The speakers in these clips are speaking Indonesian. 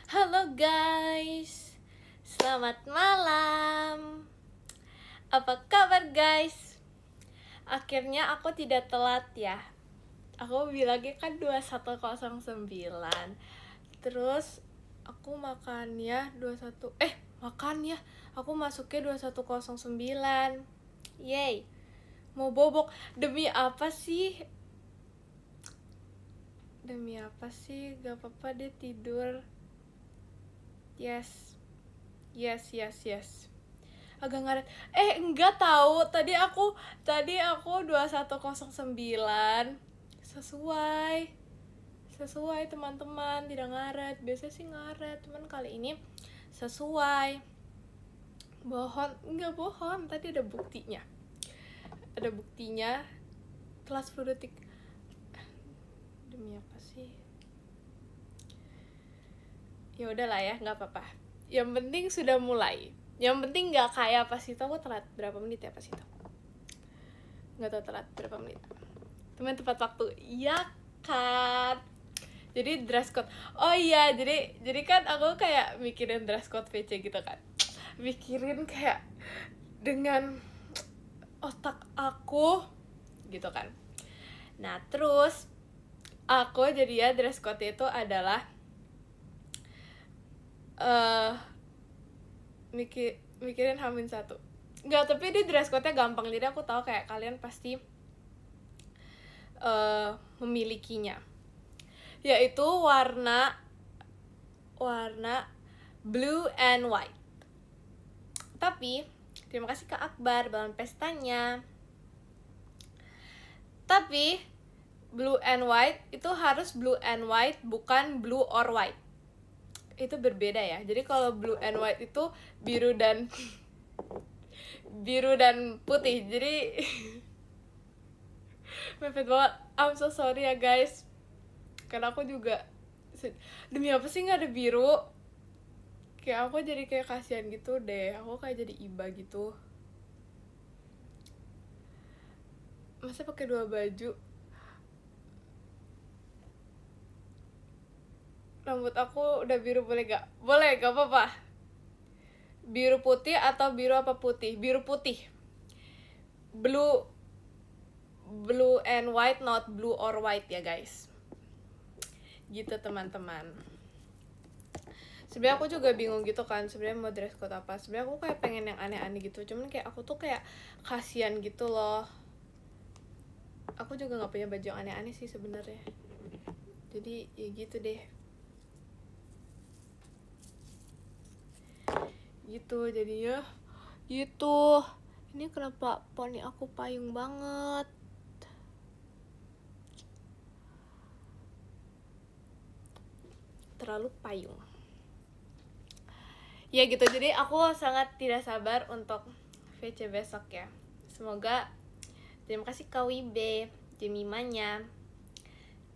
Halo guys, selamat malam. Apa kabar guys? Akhirnya aku tidak telat ya. Aku bilangnya kan 2109. Terus aku makannya 21 makannya aku masuknya 2109. Yay. Mau bobok. Demi apa sih? Gak apa-apa deh tidur. Yes. Agak ngaret. Enggak tahu. Tadi aku 2109. Sesuai teman-teman, tidak ngaret. Biasanya sih ngaret, cuman kali ini sesuai. Enggak bohong. Tadi ada buktinya. Telat 10 detik. Demi apa sih? Ya udahlah ya, nggak apa-apa. Yang penting sudah mulai. Yang penting nggak kayak pas itu aku telat berapa menit ya pas itu. Nggak tahu telat berapa menit. Teman tepat waktu. Iya kan. Jadi dress code. Oh iya, jadi kan aku kayak mikirin dress code VC gitu kan. Mikirin kayak dengan otak aku gitu kan. Nah, terus aku jadi ya dress code itu adalah mikirin H-1. Enggak, tapi di dress code-nya gampang. Jadi aku tahu kayak kalian pasti memilikinya. Yaitu warna blue and white. Tapi terima kasih Kak Akbar balon pestanya. Tapi blue and white itu harus blue and white, bukan blue or white. Itu berbeda ya. Jadi kalau blue and white itu biru dan putih. Jadi mepet banget. I'm so sorry ya guys. Karena aku juga demi apa sih nggak ada biru? Kayak aku jadi kayak kasihan gitu deh. Aku kayak jadi iba gitu. Masa pakai 2 baju? Rambut aku udah biru, boleh gak? Boleh, gak apa-apa. Biru putih atau biru apa putih? Biru putih. Blue and white, not blue or white ya guys. Gitu teman-teman. Sebenarnya aku juga bingung gitu kan, sebenarnya mau dress code apa. Sebenarnya aku kayak pengen yang aneh-aneh gitu, cuman kayak aku tuh kayak kasihan gitu loh. Aku juga nggak punya baju yang aneh-aneh sih sebenarnya. Jadi ya gitu deh. Gitu jadinya. Gitu. Ini kenapa poni aku payung banget? Terlalu payung. Ya gitu, jadi aku sangat tidak sabar untuk VC besok ya. Semoga, terima kasih KWB Jemimanya.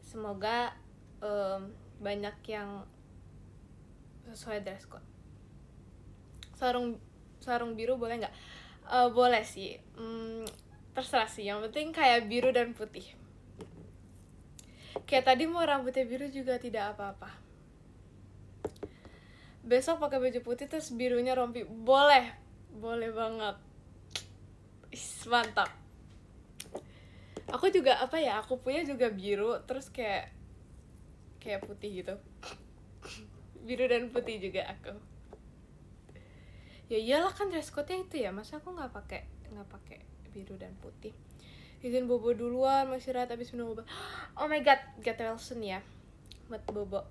Semoga banyak yang sesuai dress code. Sarung biru boleh nggak? Boleh sih. Terserah sih. Yang penting kayak biru dan putih. Kayak tadi mau rambutnya biru juga tidak apa-apa. Besok pakai baju putih terus birunya rompi. Boleh banget. Mantap. Aku juga apa ya? Aku punya juga biru terus kayak putih gitu. Biru dan putih juga aku. Ya iyalah kan dress code-nya itu ya. Masa aku nggak pakai biru dan putih. Izin bobo duluan, masih istirahat abis minum obat. Oh my god, get well soon ya. Mat bobo.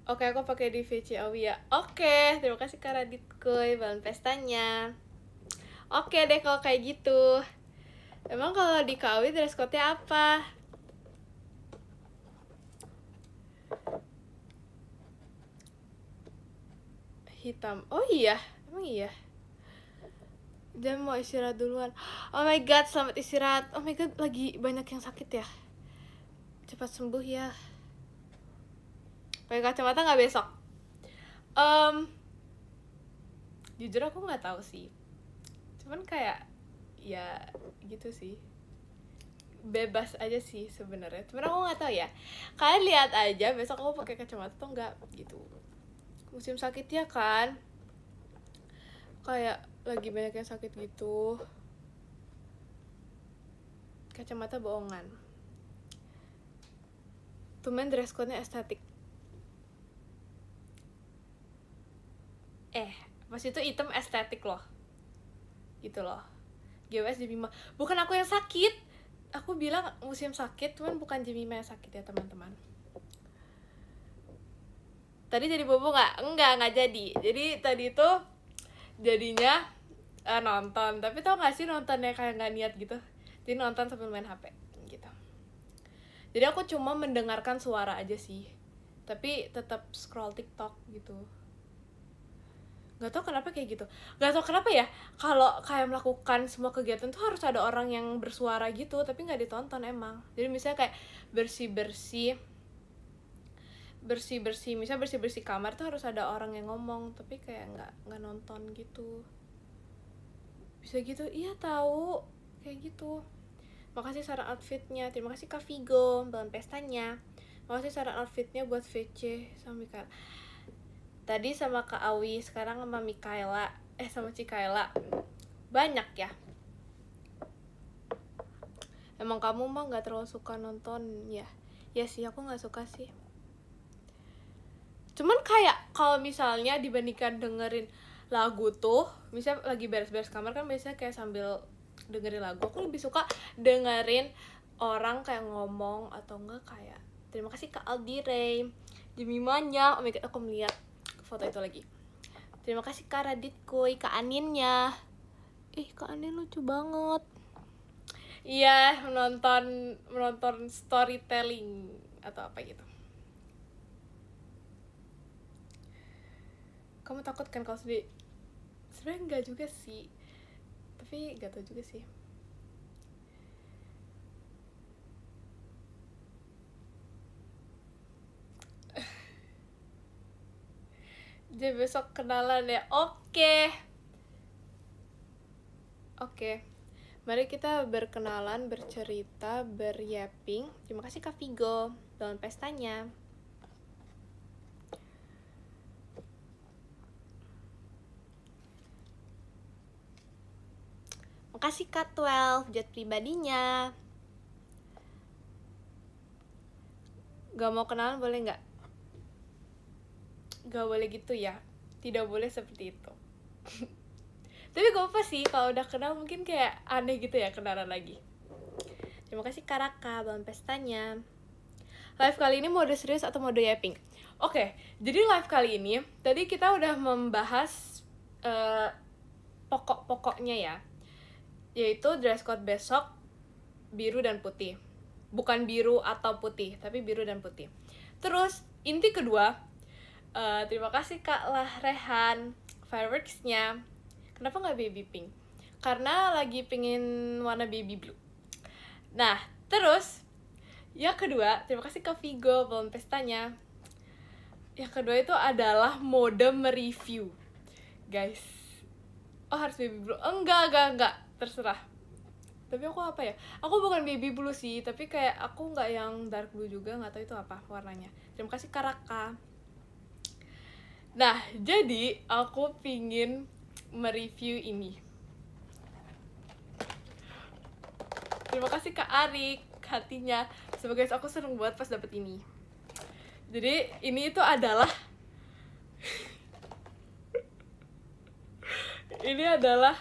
Oke, aku pakai di VC Awi ya. Oke, terima kasih Kak Radit Kuy, balon pestanya. Oke deh kalau kayak gitu. Emang kalau di KAWI dress code-nya apa? Hitam. Oh iya, emang iya. Dia mau istirahat duluan. Oh my god, selamat istirahat. Oh my god, lagi banyak yang sakit ya. Cepat sembuh ya. Pakai kacamata nggak besok? Jujur aku nggak tahu sih. Cuman kayak ya gitu sih. bebas aja sih sebenarnya. Cuman aku nggak tahu ya. Kalian lihat aja besok aku pakai kacamata atau enggak gitu. Musim sakit ya kan? Kayak lagi banyak yang sakit gitu. Kacamata bohongan. Tumben dress code-nya estetik. Pas itu item estetik loh. Gitu loh. GWS Jemima. Bukan aku yang sakit. Aku bilang musim sakit, cuman bukan Jemima yang sakit ya teman-teman. Tadi jadi bobo nggak? Nggak jadi. Jadi tadi itu jadinya nonton. Tapi tau nggak sih nontonnya kayak nggak niat gitu. Jadi nonton sambil main HP gitu. Jadi aku cuma mendengarkan suara aja sih. Tapi tetap scroll TikTok gitu. Gak tau kenapa kayak gitu. Gak tau kenapa ya, kalau kayak melakukan semua kegiatan tuh harus ada orang yang bersuara gitu, tapi gak ditonton emang. Jadi misalnya kayak bersih-bersih, misalnya bersih-bersih kamar tuh harus ada orang yang ngomong, tapi kayak nggak nonton gitu. Bisa gitu, iya tahu kayak gitu. Makasih saran outfitnya, terima kasih Kak Vigo, dalam pestanya. Makasih saran outfitnya buat VC sama Mikaela. Tadi sama Kak Awi, sekarang sama Mikaela, sama Cikaela. Banyak ya. Emang kamu mah gak terlalu suka nonton ya? Ya sih, aku gak suka sih. Cuman kayak kalau misalnya dibandingkan dengerin lagu tuh, misalnya lagi beres-beres kamar kan biasanya kayak sambil dengerin lagu, aku lebih suka dengerin orang kayak ngomong atau enggak kayak terima kasih Kak Aldi Ray, Jemimanya. Oh my god, aku melihat foto itu lagi. Terima kasih Kak Radit Kuy, Kak Aninnya. Kak Anin lucu banget. Iya, menonton storytelling atau apa gitu. Kamu takut kan kalau sedih? Sebenarnya enggak juga sih. Tapi enggak tahu juga sih. Jadi besok kenalan ya. Oke. Mari kita berkenalan, bercerita, beryapping. Terima kasih Kak Vigo dalam pestanya. Makasih Kak 12 jet pribadinya. Gak mau kenalan boleh nggak? Gak boleh gitu ya. Tidak boleh seperti itu. Tapi gak apa sih, kalau udah kenal mungkin kayak aneh gitu ya kenalan lagi. Terima kasih Karaka dalam pestanya. Live kali ini mode serius atau mode yapping? Oke, jadi live kali ini tadi kita udah membahas pokok-pokoknya ya, yaitu dress code besok biru dan putih. Bukan biru atau putih, tapi biru dan putih. Terus inti kedua, terima kasih Kak Rehan fireworksnya. Kenapa nggak baby pink? Karena lagi pengen warna baby blue. Nah, terus yang kedua, terima kasih Kak Vigo belum pestanya. Yang kedua itu adalah mode mereview, guys. Oh harus baby blue? Enggak, terserah. Tapi aku apa ya? Aku bukan baby blue sih, tapi kayak aku nggak yang dark blue juga, nggak tahu itu apa warnanya. Terima kasih Karaka. Nah, jadi aku pingin mereview ini. Terima kasih Kak Arik, hatinya. Semoga aku seneng banget pas dapet ini. Jadi ini itu adalah ini adalah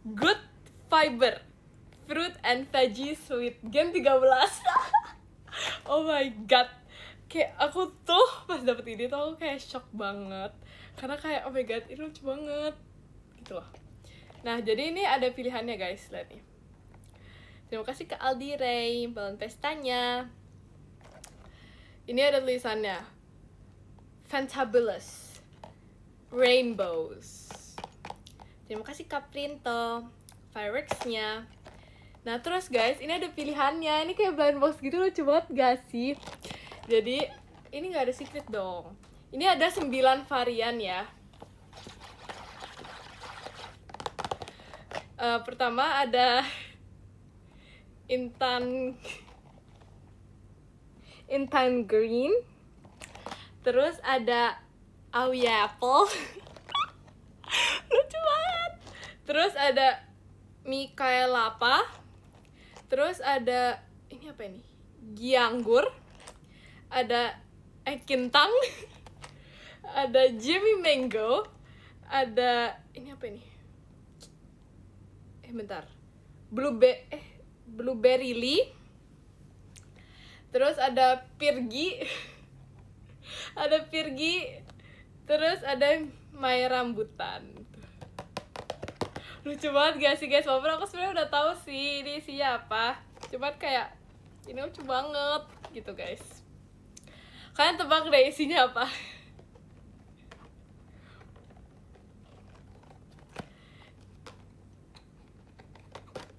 Good Fiber Fruit and Veggies with Gen 13. Oh my god, kayak aku tuh pas dapet ini tuh aku kayak shock banget, karena kayak oh my god ini lucu banget gitu loh. Nah jadi ini ada pilihannya guys, lihat nih. Terima kasih ke Aldi Ray balon pestanya. Ini ada tulisannya Fantabulous Rainbows. Terima kasih Kak Printo fireworksnya. Nah terus guys, ini ada pilihannya. Ini kayak blind box gitu, lucu banget gak sih? Jadi ini gak ada secret dong. Ini ada 9 varian ya. Pertama ada Intan Intan Green. Terus ada Awi Apple. Lucu banget. Terus ada Mikaelapa. Terus ada ini apa ini? Gianggur. Ada Ekintang. Ada Jimmy Mango. Ada ini apa ini? Bentar. Blueberry Lee. Terus ada Pirgi. Ada Pirgi. Terus ada My Rambutan. Lucu banget gak sih guys? Walaupun aku sebenarnya udah tahu sih ini isinya apa. Cuman kayak ini lucu banget gitu guys. Kalian tebak deh isinya apa?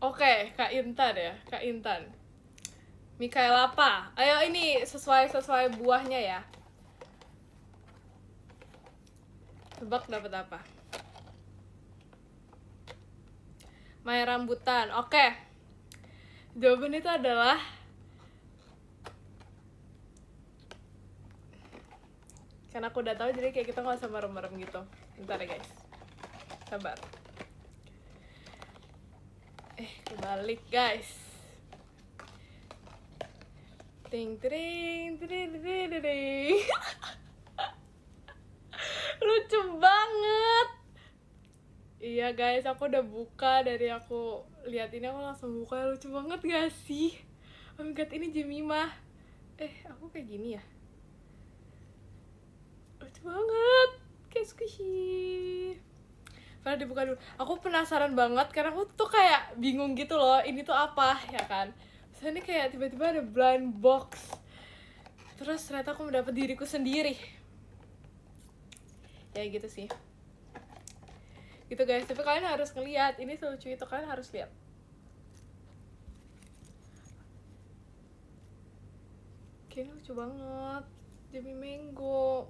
Oke, Kak Intan ya, Kak Intan. Mikaelapa. Ayo ini sesuai buahnya ya. Tebak dapat apa? My Rambutan. Oke. Jawabannya itu adalah karena aku udah tahu jadi kayak kita nggak usah merem-merem gitu. Bentar ya guys. Sabar. Kebalik guys. Ting ting ting ting ting. Lucu banget. Iya guys, aku udah buka. Dari aku lihat ini aku langsung buka. Lucu banget gak sih? Oh my god, ini Jemimah. Aku kayak gini ya? Lucu banget. Kayak squishy. Karena dibuka dulu. Aku penasaran banget karena aku tuh kayak bingung gitu loh. Ini tuh apa ya kan? Terus ini kayak tiba-tiba ada blind box. Terus ternyata aku mendapat diriku sendiri. Ya gitu sih. Gitu guys. Tapi kalian harus ngeliat. Ini selucu itu, kalian harus lihat. Kayaknya lucu banget. Jimmy Mango.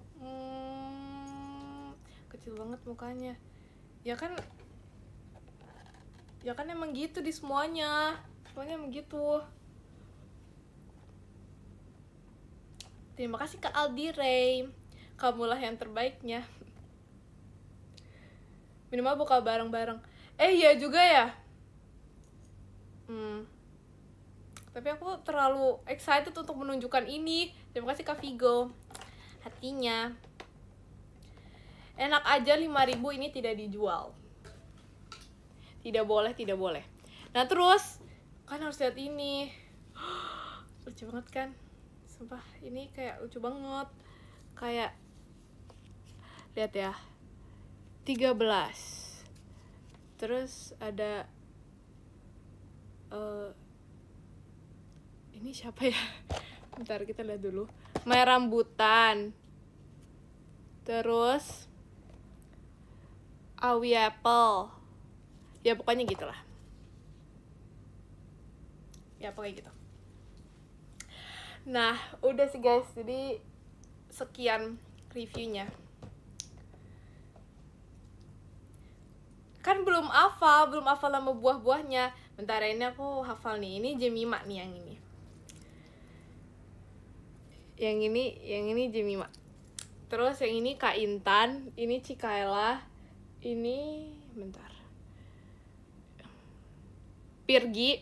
Kecil banget mukanya. Ya kan emang gitu di semuanya emang gitu. Terima kasih Kak Aldi Ray, kamulah yang terbaiknya. Minimal buka bareng-bareng. Iya juga ya. Tapi aku terlalu excited untuk menunjukkan ini. Terima kasih Kak Vigo, hatinya. Enak aja 5.000 ini tidak dijual. Tidak boleh. Nah terus, kan harus lihat ini. Lucu banget kan? Sumpah, ini kayak lucu banget. Kayak, lihat ya. 13. Terus ada ini siapa ya? Bentar kita lihat dulu. My Rambutan. Terus Awi Apple. Ya pokoknya gitulah. Ya pokoknya gitu. Nah, udah sih guys. Jadi sekian reviewnya. Kan belum hafal nama buah-buahnya. Bentar ya, ini aku hafal nih. Ini Jemimah nih yang ini. Yang ini Jemimah. Terus yang ini Kak Intan, ini Cikaela, ini bentar. Pirgi.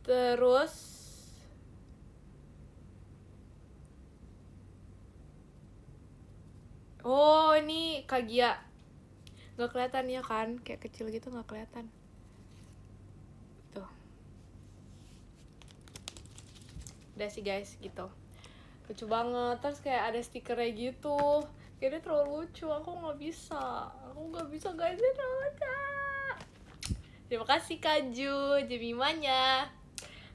Terus oh, ini Kagia. Gak kelihatan ya kan? Kayak kecil gitu gak kelihatan. Tuh. Udah sih guys, gitu. Lucu banget. Terus kayak ada stikernya gitu. Kayaknya terlalu lucu. Aku gak bisa guys. Ini terlalu lucu. Terima kasih Kaju, Jemimanya.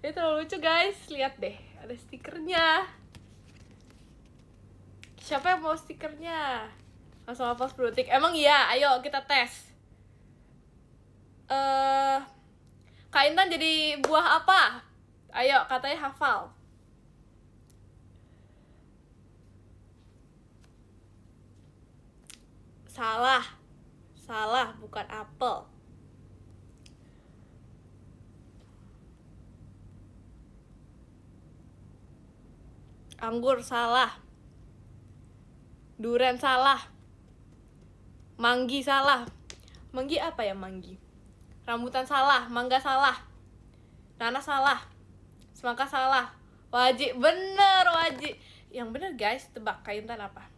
Ini terlalu lucu guys. Lihat deh, ada stikernya. Siapa yang mau stikernya? Langsung hafal 10 detik. Emang iya? Ayo kita tes. Kak Intan jadi buah apa? Ayo, katanya hafal. Salah, bukan apel. Anggur salah. Durian salah. Manggi salah. Manggi apa ya manggi? Rambutan salah, mangga salah. Nanas salah. Semangka salah. Wajib, bener wajib. Yang bener guys, tebak Kak Intan apa?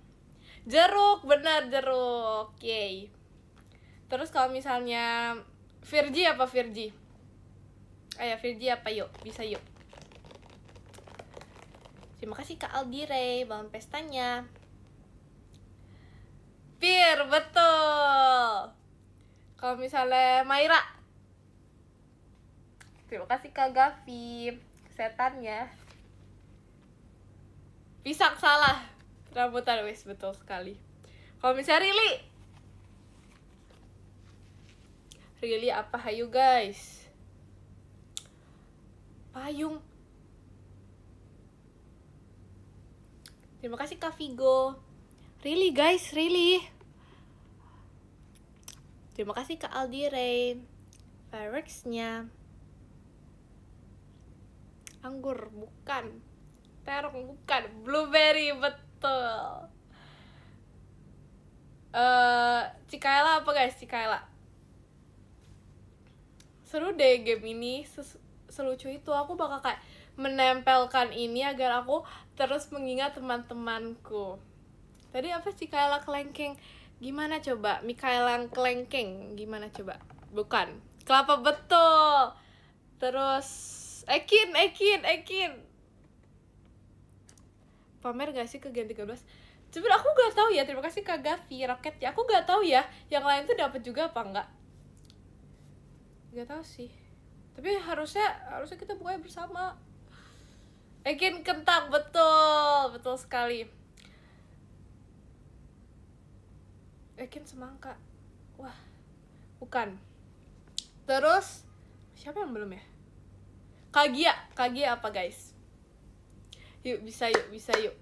Jeruk, bener jeruk. Yay. Terus kalau misalnya Virgi apa Virgi? Ayo Virgi apa yuk? Bisa yuk. Terima kasih Kak Aldire, bangun pestanya. Pir, betul. Kalau misalnya Maira. Terima kasih Kak Gavi, setannya. Pisang salah. Rambutan wis, betul sekali. Kalau misalnya Rili apa hayu guys? Payung. Terima kasih Kak Vigo. Really guys, really. Terima kasih Kak Aldire. Fireworks-nya. Anggur, bukan. Terong, bukan. Blueberry, betul. Cikaela apa guys? Cikaela. Seru deh game ini. Selucu itu. Aku bakal kayak menempelkan ini agar aku terus mengingat teman-temanku. Tadi apa sih Cikaela kelengkeng? Gimana coba? Mikaela kelengkeng gimana coba? Bukan. Kelapa, betul. Terus Ekin. Pamer gak sih ke Gen 13? Sebenernya aku gak tahu ya. Terima kasih Kak Gavi, Roket ya. Aku gak tahu ya yang lain tuh dapat juga apa enggak. Gak tahu sih. Tapi harusnya kita bukanya bersama. Ekin kentang, betul sekali. Ekin semangka. Wah, bukan. Terus siapa yang belum ya? Kagia apa guys? Yuk, bisa yuk.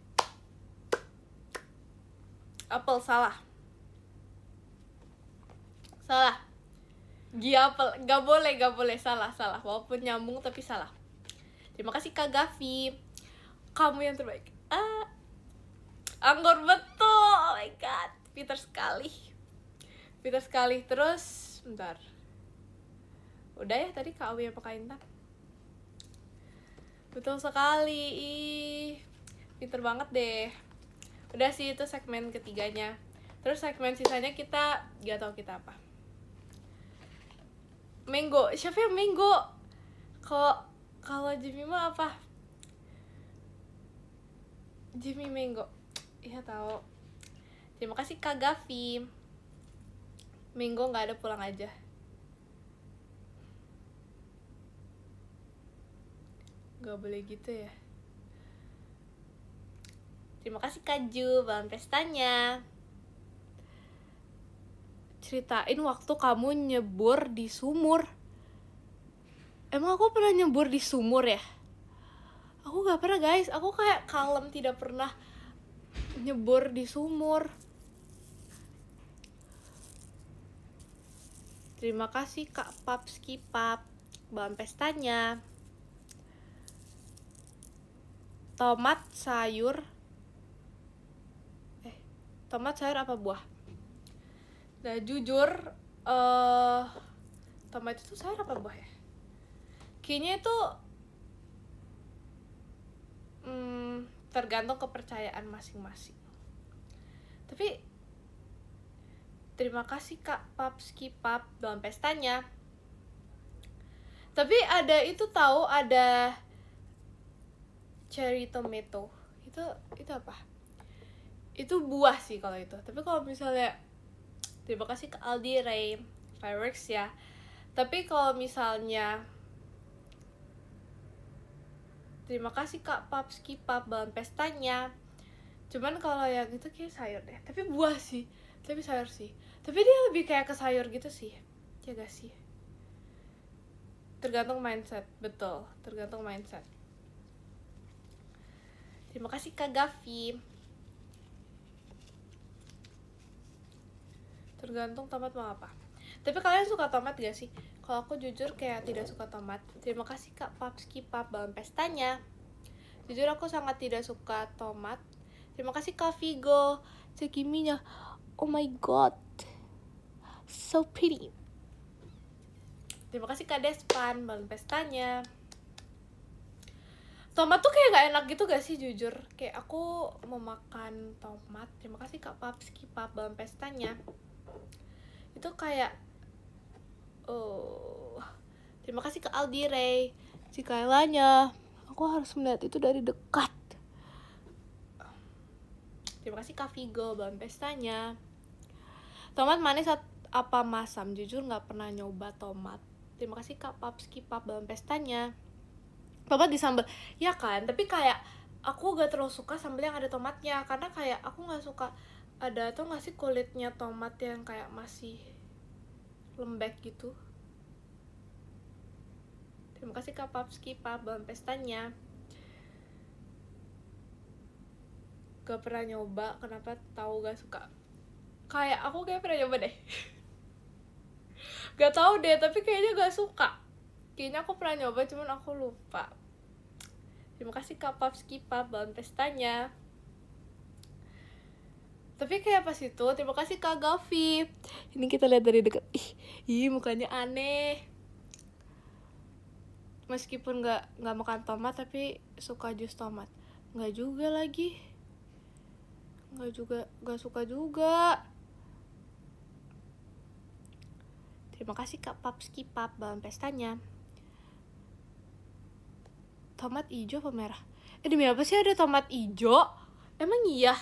Apel salah. Apel, gak boleh salah. Walaupun nyambung tapi salah. Terima kasih Kak Gavi. Kamu yang terbaik. Anggur, betul. Oh my god, pintar sekali. Terus bentar. Udah ya tadi Kak Awi apa Kak Intan? Betul sekali. Pinter banget deh. Udah sih, itu segmen ketiganya. Terus segmen sisanya kita gak tahu kita apa. Mango, siapa yang mango? Kalau Jimmy mah apa? Jimmy Mango. Iya tahu. Terima kasih Kak Gavi. Mango nggak ada, pulang aja. Gak boleh gitu ya. Terima kasih Kak Ju, bangun pestanya. Ceritain waktu kamu nyebur di sumur. Emang aku pernah nyebur di sumur ya? Aku gak pernah guys, aku kayak kalem tidak pernah nyebur di sumur. Terima kasih Kak Papski Pap, bahan pestanya. Tomat sayur apa buah? Nah jujur tomat itu sayur apa buah ya? Kayaknya itu tergantung kepercayaan masing-masing. Tapi terima kasih Kak Papski Pap dalam pestanya. Tapi ada itu tahu, ada cherry tomato. Itu apa? Itu buah sih kalau itu. Tapi kalau misalnya terima kasih ke Aldi Ray Fireworks ya. Tapi kalau misalnya terima kasih Kak Papski Pap dalam pestanya. Cuman kalau yang itu kayak sayur deh. Tapi buah sih. Tapi sayur sih. Tapi dia lebih kayak ke sayur gitu sih. Ya gak sih? Tergantung mindset. Betul, tergantung mindset. Terima kasih Kak Gavi. Tergantung tomat mau apa. Tapi kalian suka tomat gak sih? Kalau aku jujur kayak tidak suka tomat. Terima kasih Kak Papski Pap dalam pestanya. Jujur aku sangat tidak suka tomat. Terima kasih Kak Vigo Segiminya. Oh my god, so pretty. Terima kasih Kak Despan balon pestanya. Tomat tuh kayak gak enak gitu gak sih jujur. Kayak aku mau makan tomat. Terima kasih Kak Papski Pap balon pestanya. Itu kayak terima kasih Kak Aldi Ray. Si Kailanya, aku harus melihat itu dari dekat. Terima kasih Kak Vigo balon pestanya. Tomat manis apa masam? Jujur gak pernah nyoba tomat. Terima kasih Kak Papski Pap balon pestanya. Tomat di sambal, ya kan? Tapi kayak aku gak terlalu suka sambal yang ada tomatnya. Karena kayak aku gak suka ada tuh gak sih kulitnya tomat yang kayak masih lembek gitu. Terima kasih Kak Papski Pap balon pestanya. Gak pernah nyoba, kenapa tahu gak suka? Kayak aku kayak pernah nyoba deh. Gak tahu deh, tapi kayaknya gak suka. Kayaknya aku pernah nyoba, cuman aku lupa. Terima kasih Kak Papski Pap balon pestanya. Tapi kayak pas itu, terima kasih Kak Gavi. Ini kita lihat dari dekat. Ih, mukanya aneh. Meskipun gak makan tomat, tapi suka jus tomat. Gak juga lagi. Gak suka juga. Terima kasih Kak Papski Pap balon pestanya. Tomat hijau apa merah? Demi apa sih ada tomat hijau? Emang iya?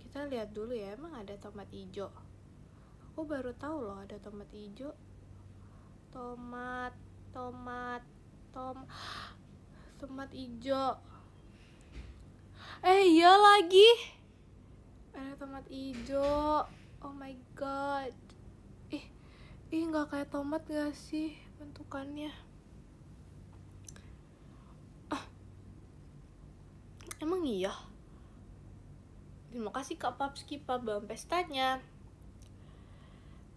Kita lihat dulu ya, emang ada tomat hijau. Aku baru tahu loh ada tomat hijau. Tomat hijau. Iya lagi. Ada tomat hijau. Oh my god. Nggak kayak tomat gak sih bentukannya? Emang iya? Terima kasih Kak Papski Pap balon pestanya.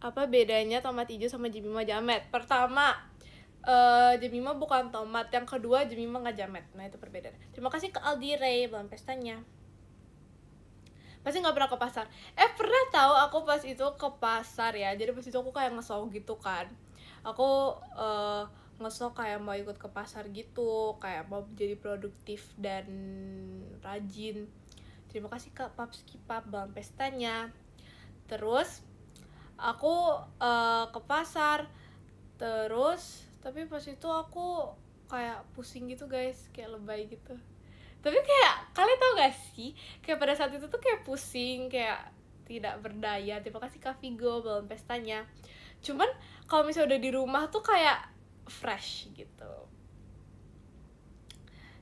Apa bedanya tomat hijau sama Jemima jamet? Pertama, Jemima bukan tomat. Yang kedua, Jemima nggak jamet. Nah itu perbedaan. Terima kasih Kak Aldi Ray balon pestanya. Pasti nggak pernah ke pasar. Pernah tahu aku pas itu ke pasar ya. Jadi pas itu aku kayak ngesau gitu kan. Aku ngesau kayak mau ikut ke pasar gitu, kayak mau jadi produktif dan rajin. Terima kasih Kak Papski Pap balon pestanya. Terus aku ke pasar. Terus tapi pas itu aku kayak pusing gitu guys, kayak lebay gitu. Tapi kayak kalian tau gak sih, kayak pada saat itu tuh kayak pusing, kayak tidak berdaya. Terima kasih Kak Vigo balon pestanya. Cuman kalau misalnya udah di rumah tuh kayak fresh gitu.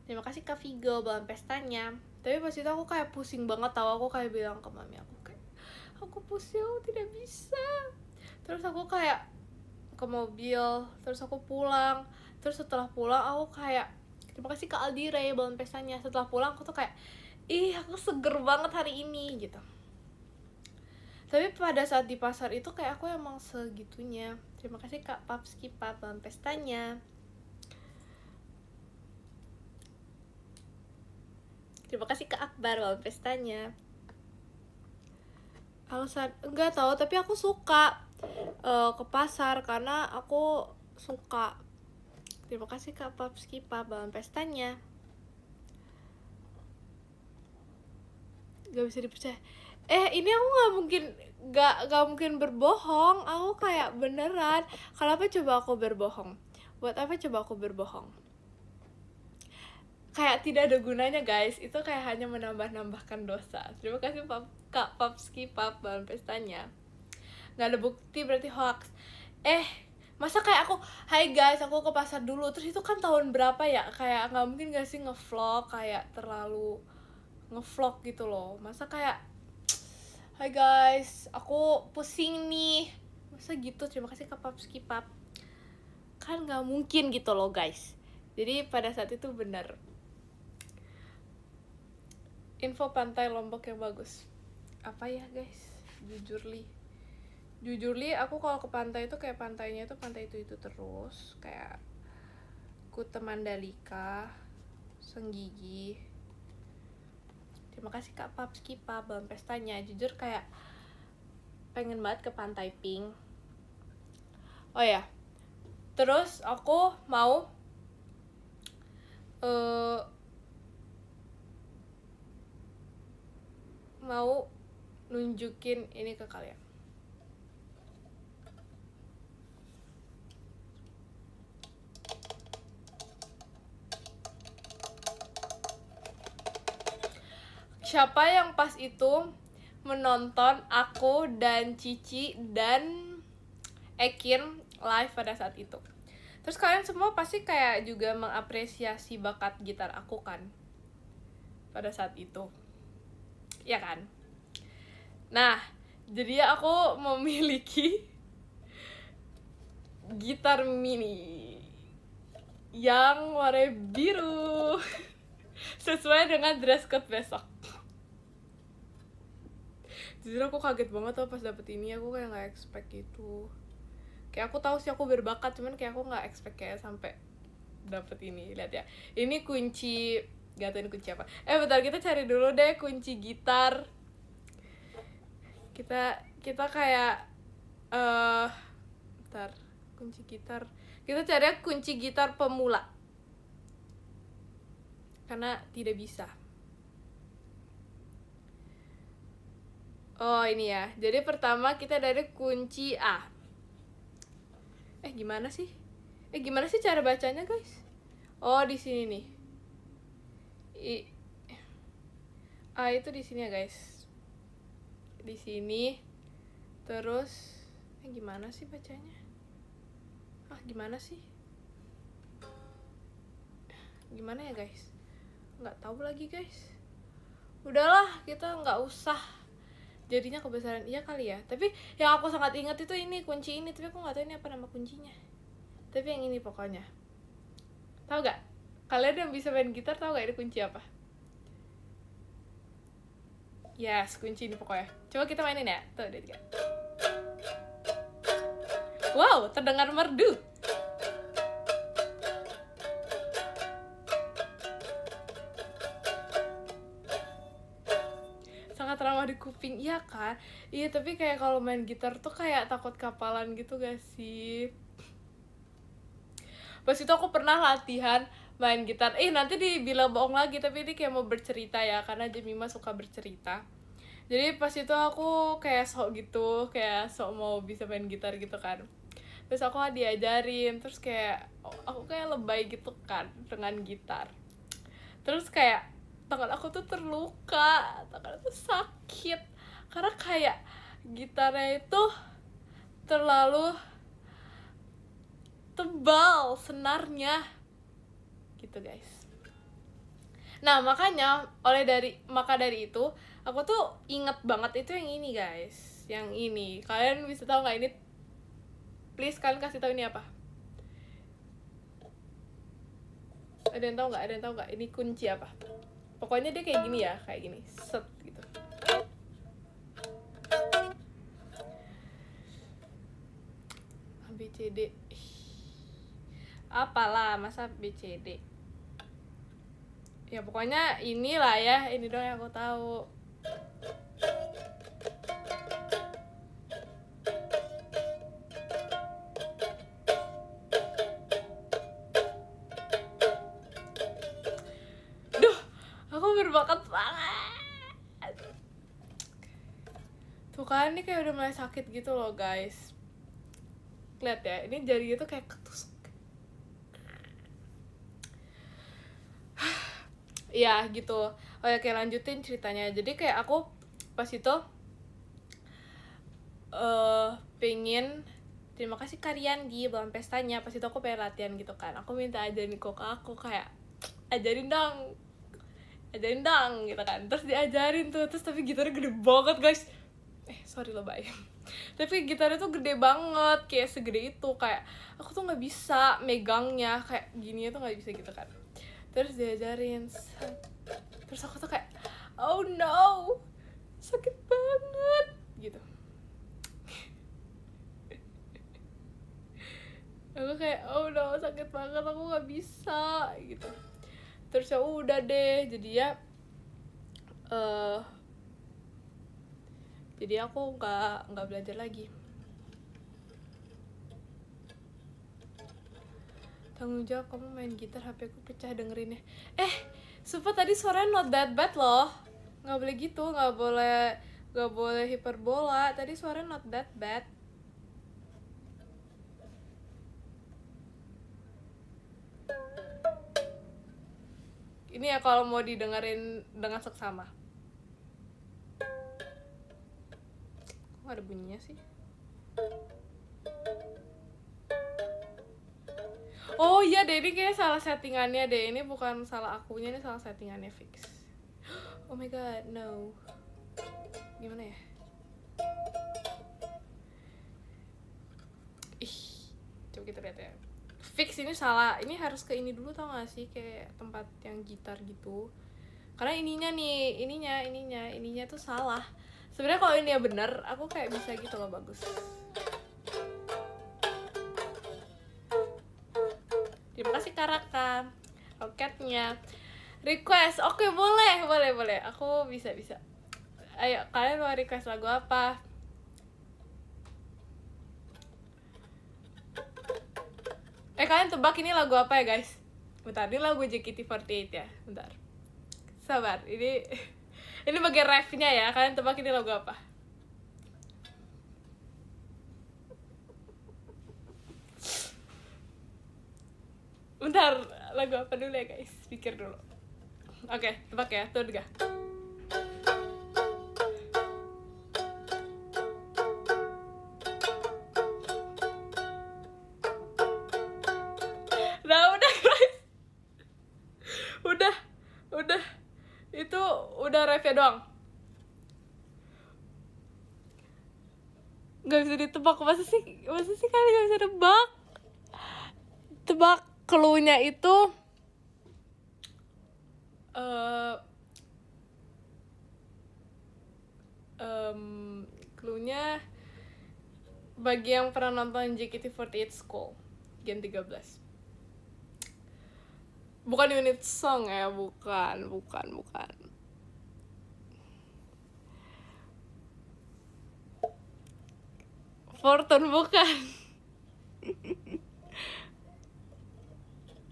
Terima kasih Kak Vigo balon pestanya. Tapi pas itu aku kayak pusing banget tau. Aku kayak bilang ke mami aku kayak, aku pusing, aku tidak bisa. Terus aku kayak ke mobil, terus aku pulang. Terus setelah pulang aku kayak, terima kasih Kak Aldi Ray balon pestanya. Setelah pulang aku tuh kayak, aku seger banget hari ini gitu. Tapi pada saat di pasar itu kayak aku emang segitunya. Terima kasih Kak Papski Pap balon pestanya. Terima kasih Kak Akbar balon pestanya. Alasan enggak tahu, tapi aku suka ke pasar karena aku suka. Terima kasih Kak Papski Pap balon pestanya. Gak bisa dipercaya. Ini aku gak mungkin berbohong. Aku kayak beneran. Kenapa coba aku berbohong? Buat apa coba aku berbohong? Kayak tidak ada gunanya guys. Itu kayak hanya menambah-nambahkan dosa. Terima kasih Kak Papski Pap balon pestanya. Gak ada bukti berarti hoax. Masa kayak aku, hai guys, aku ke pasar dulu. Terus itu kan tahun berapa ya? Kayak gak mungkin gak sih ngevlog, kayak terlalu ngevlog gitu loh. Masa kayak, hai guys, aku pusing nih. Masa gitu? Terima kasih Kak Papski Pap. Kan gak mungkin gitu loh guys. Jadi pada saat itu benar. Info pantai Lombok yang bagus. Apa ya guys? Jujur li aku kalau ke pantai itu kayak pantainya itu pantai itu terus, kayak Kuta Mandalika, Senggigi. Terima kasih Kak Papski Pak belum pestanya. Jujur kayak pengen banget ke Pantai Pink. Oh ya, terus aku mau nunjukin ini ke kalian. Siapa yang pas itu menonton aku dan Cici dan Ekin live pada saat itu? Terus kalian semua pasti kayak juga mengapresiasi bakat gitar aku kan pada saat itu, ya kan? Nah, jadi aku memiliki gitar mini yang warna biru sesuai dengan dress code besok. Jujur aku kaget banget tuh pas dapet ini, aku kayak nggak expect gitu. Kayak aku tahu sih aku berbakat, cuman kayak aku nggak expect kayak sampai dapet ini. Lihat ya, ini kunci, gak tau ini kunci apa. Bentar, kita cari dulu deh kunci gitar. Kita kayak bentar, kunci gitar. Kita cari kunci gitar pemula. Karena tidak bisa. Oh ini ya, jadi pertama kita dari kunci A. Gimana sih? Gimana sih cara bacanya guys? Oh di sini nih. A itu di sini ya guys. Di sini. Terus gimana sih bacanya? Gimana sih? Gimana ya guys? Nggak tahu lagi guys. Udahlah, kita nggak usah jadinya kebesaran iya kali ya. Tapi yang aku sangat ingat itu ini kunci ini, tapi aku nggak tahu ini apa nama kuncinya. Tapi yang ini pokoknya. Tahu gak? Kalian yang bisa main gitar tahu gak ini kunci apa? Yes, kunci ini pokoknya. Coba kita mainin ya. Tuh, 2, 3. Wow, terdengar merdu. Ramah di kuping, iya kan? Iya, tapi kayak kalau main gitar tuh kayak takut kapalan gitu gak sih? Pas itu aku pernah latihan main gitar, nanti dibilang bohong lagi, tapi ini kayak mau bercerita ya, karena Jemima suka bercerita. Jadi pas itu aku kayak sok gitu, kayak sok mau bisa main gitar gitu kan. Terus aku diajarin, terus kayak aku kayak lebay gitu kan dengan gitar. Terus kayak tangan aku tuh terluka, tangan aku sakit karena kayak gitarnya itu terlalu tebal senarnya gitu guys. Nah makanya maka dari itu aku tuh inget banget itu yang ini guys, yang ini. Kalian bisa tahu nggak ini? Please kalian kasih tahu ini apa? Ada yang tahu nggak? Ada yang tahu nggak? Ini kunci apa? Pokoknya dia kayak gini ya, kayak gini, set gitu. B C D. Apalah, masa B C D? Ya pokoknya inilah ya, ini doang yang aku tahu. Berbakat banget. Tuh kan, ini kayak udah mulai sakit gitu loh guys. Lihat ya, ini jari itu kayak ketusuk. Ya gitu. Oh ya, kayak lanjutin ceritanya. Jadi kayak aku pas itu pengen terima kasih kalian di bulan pestanya. Pas itu aku pengen latihan gitu kan. Aku minta ajarin kok aku kayak ajarin dong gitu kan. Terus diajarin tuh, terus tapi gitarnya gede banget guys. Sorry lo bayang. Tapi gitarnya tuh gede banget, kayak segede itu. Kayak aku tuh nggak bisa megangnya kayak gini tuh nggak bisa gitu kan. Terus diajarin, terus aku tuh kayak oh no, sakit banget gitu. Aku kayak oh no, sakit banget, aku nggak bisa ya udah deh, jadi aku nggak belajar lagi. Tanggung jawab kamu main gitar, HP ku pecah dengerinnya. Sumpah tadi suaranya not that bad loh. Nggak boleh gitu, nggak boleh hiperbola. Tadi suaranya not that bad. Ini ya kalau mau didengerin dengan seksama. Kok nggak ada bunyinya sih? Oh iya deh, ini kayak salah settingannya deh. Ini bukan salah akunya, ini salah settingannya fix. Oh my god, no. Gimana ya? Coba kita lihat ya. Fix ini salah. Ini harus ke ini dulu, tau gak sih? Kayak tempat yang gitar gitu. Karena ininya tuh salah. Sebenarnya kalau ini ya bener, aku kayak bisa gitu loh, bagus. Terima kasih Karaka, roketnya. Request, oke boleh. Aku bisa. Ayo, kalian mau request lagu apa? Kalian tebak ini lagu apa ya guys? Bentar, ini lagu JKT48 ya. Bentar, sabar. Ini bagian refnya ya. Kalian tebak ini lagu apa? Bentar, lagu apa dulu ya guys? Pikir dulu. Oke, tebak ya, tuh juga. Nah, udah guys. Udah. Itu udah refnya doang. Gak bisa ditebak, masa sih kalian gak bisa tebak? Tebak clue-nya itu clue-nya bagi yang pernah nonton JKT48 School Gen 13. Bukan unit song ya, bukan. Fortune bukan.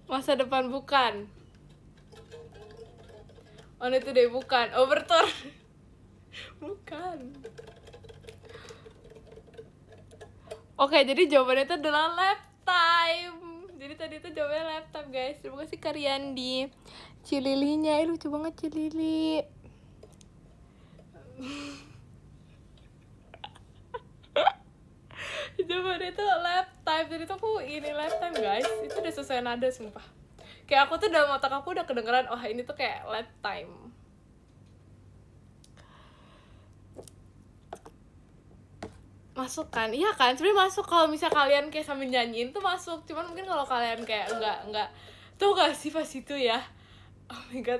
Masa depan bukan. On It Today bukan. Overture bukan. Oke, jadi jawabannya itu adalah Lifetime. Jadi tadi itu jawabannya Lifetime guys. Terima kasih Karyandi. Cililinya, lucu banget Cilili. Jawabannya itu Lifetime. Jadi tuh aku ini Lifetime guys. Itu udah sesuai nada sumpah. Kayak aku tuh dalam otak aku udah kedengeran, oh ini tuh kayak Lifetime. Masuk kan? Iya kan? Sebenarnya masuk kalau misal kalian kayak sambil nyanyiin tuh masuk. Cuman mungkin kalau kalian kayak enggak tuh gak sih pas itu ya? Oh my god.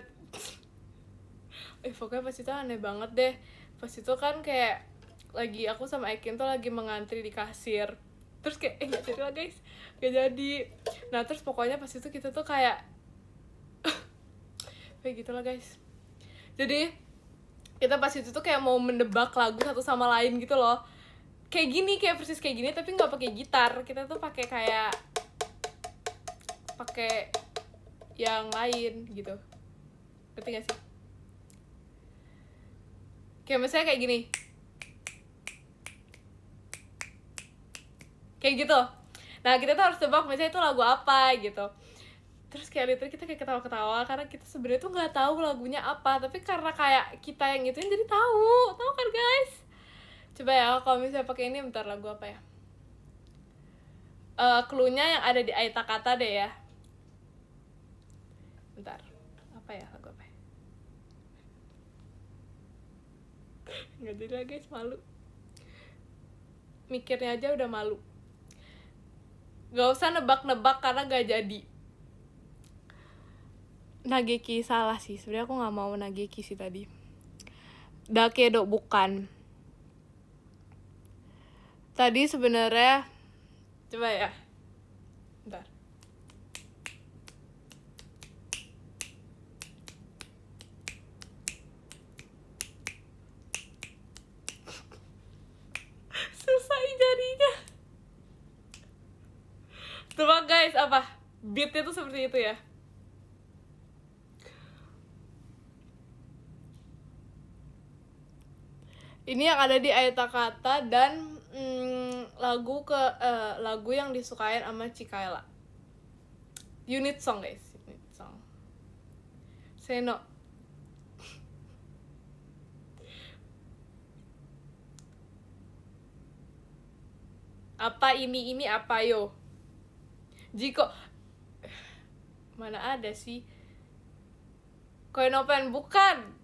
Pokoknya pas itu aneh banget deh. Pas itu kan kayak lagi aku sama Ekin tuh lagi mengantri di kasir. Terus kayak gak jadi lah guys. Gak jadi. Nah terus pokoknya pas itu kita tuh kayak kayak gitu lah guys. Jadi kita pas itu tuh kayak mau mendebak lagu satu sama lain gitu loh. Kayak gini, kayak persis kayak gini tapi nggak pakai gitar. Kita tuh pakai yang lain gitu. Ngerti gak sih? Kayak misalnya kayak gini. Kayak gitu. Nah, kita tuh harus tebak misalnya itu lagu apa gitu. Terus kayak literally kita kayak ketawa-ketawa karena kita sebenarnya tuh nggak tahu lagunya apa, tapi karena kayak kita yang gituin jadi tahu kan guys? Coba ya kalau misalnya pakai ini, bentar, lagu apa ya? Clue-nya yang ada di Aita Kata deh ya. Bentar, apa ya, lagu apa ya? Nggak jadi lah guys, malu. Mikirnya aja udah malu. Gak usah nebak-nebak karena gak jadi. Nageki salah sih, sebenarnya aku nggak mau Nageki sih tadi. Dakedo bukan. Tadi sebenarnya coba ya. Bentar. apa? Beatnya tuh seperti itu ya. Ini yang ada di Aeta Kata dan lagu yang disukain sama Cikaela. Unit song guys, unit song. Seno. Apa ini apa yo? Jiko. Mana ada sih? Koin open bukan.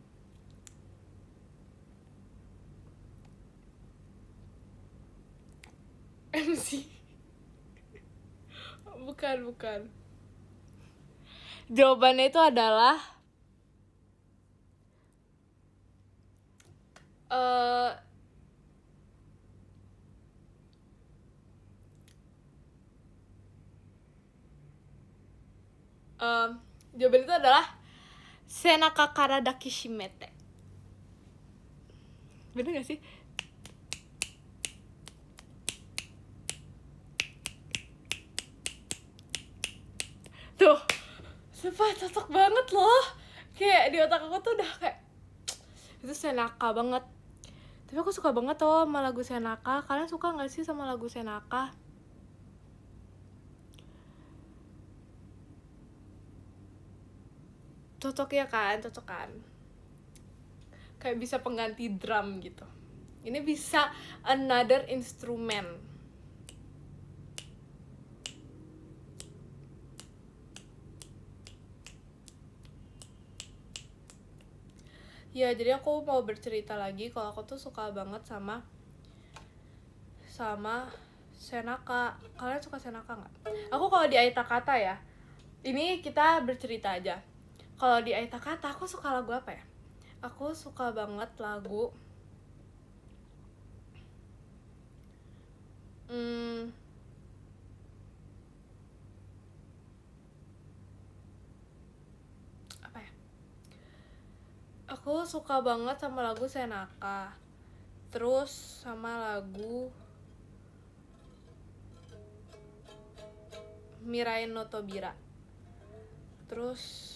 MC. Bukan. Jawabannya itu adalah jawaban itu adalah Senaka Karada Kishimete. Bener gak sih? Tuh, sumpah cocok banget loh. Kayak di otak aku tuh udah kayak itu Senaka banget. Tapi aku suka banget tuh sama lagu Senaka. Kalian suka gak sih sama lagu Senaka? Cocok ya kan? Cocok kan? Kayak bisa pengganti drum gitu. Ini bisa another instrument. Ya, jadi aku mau bercerita lagi kalau aku tuh suka banget sama Senaka. Kalian suka Senaka nggak? Aku kalau di Aeta Kata ya, ini kita bercerita aja. Kalau di Aeta Kata aku suka lagu apa ya? Aku suka banget lagu apa ya? Aku suka banget sama lagu Senaka. Terus sama lagu Mirai no Tobira. Terus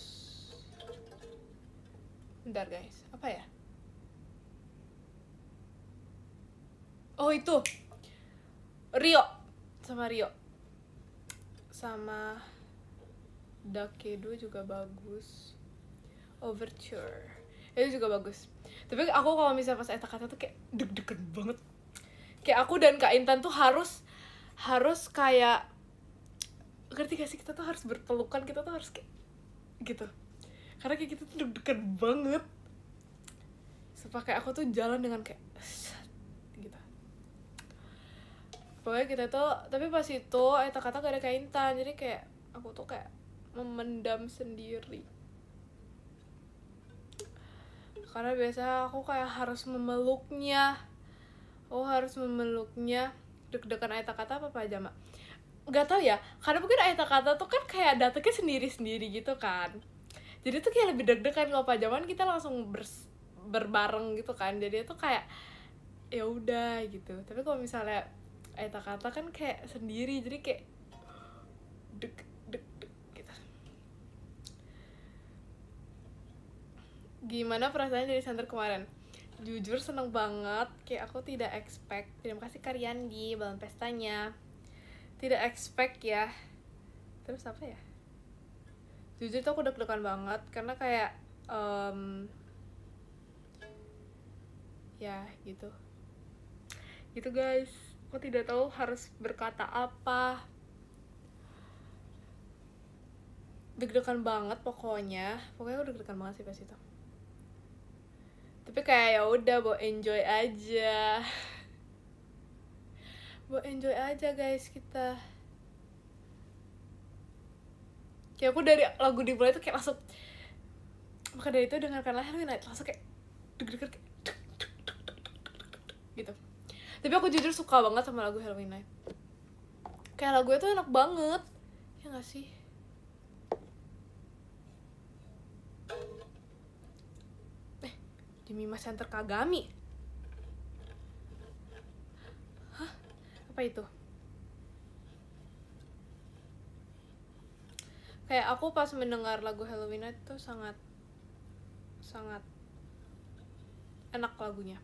bentar guys, apa ya? Oh itu Rio. Sama Dakedo juga bagus. Overture itu juga bagus. Tapi aku kalau misalnya pas Aeta Kata tuh kayak deg-degan banget. Kayak aku dan Kak Intan tuh harus kayak, ngerti gak sih, kita tuh harus berpelukan, kita tuh harus kayak gitu. Karena kayak kita tuh deg-degan banget. Sepakai aku tuh jalan dengan kayak gitu. Pokoknya kita tuh, tapi pas itu Aeta Kata gak ada Kak Intan, jadi kayak aku tuh kayak memendam sendiri. Karena biasa aku kayak harus memeluknya. Deg-degan Aeta Kata apa pajama? Gak tau ya, karena mungkin Aeta Kata tuh kan kayak datangnya sendiri-sendiri gitu kan. Jadi tuh kayak lebih deg-degan. Kalau pajaman kita langsung berbareng gitu kan. Jadi itu kayak ya udah gitu. Tapi kalau misalnya Aeta Kata kan kayak sendiri, jadi kayak deg gitu. Gimana perasaan jadi center kemarin? Jujur seneng banget, kayak aku tidak expect. Terima kasih Karyandi, balon pestanya. Tidak expect ya. Terus apa ya? Jujur tuh aku deg-degan banget, karena kayak ya gitu guys. Aku tidak tahu harus berkata apa. Deg-degan banget pokoknya aku deg-degan banget sih pas itu. Tapi kayak ya udah, bawa enjoy aja guys kita. Kayak aku dari lagu dimulai tuh kayak langsung, maka dari itu dengarkanlah Halloween Night langsung kayak deg-degan kayak gitu. Tapi aku jujur suka banget sama lagu Halloween Night. Kayak lagu itu enak banget, ya nggak sih? Di Mima Center Kagami. Hah? Apa itu? Kayak aku pas mendengar lagu Halloween Night itu sangat enak lagunya.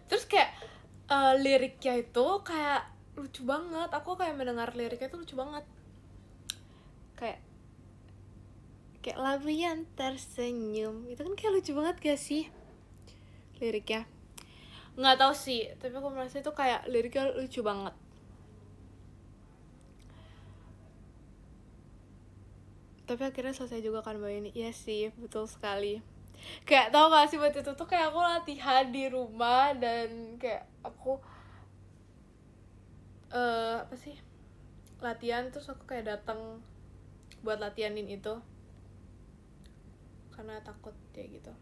Terus kayak liriknya itu kayak lucu banget. Aku kayak mendengar liriknya itu lucu banget. Kayak labu yang tersenyum. Itu kan kayak lucu banget gak sih liriknya? Nggak tahu sih, tapi aku merasa itu kayak liriknya lucu banget. Tapi akhirnya selesai juga kan Mbak ini. Iya sih, betul sekali. Kayak tau gak sih waktu itu tuh kayak aku latihan di rumah dan kayak aku apa sih, latihan terus aku kayak datang buat latihanin itu karena takut kayak gitu.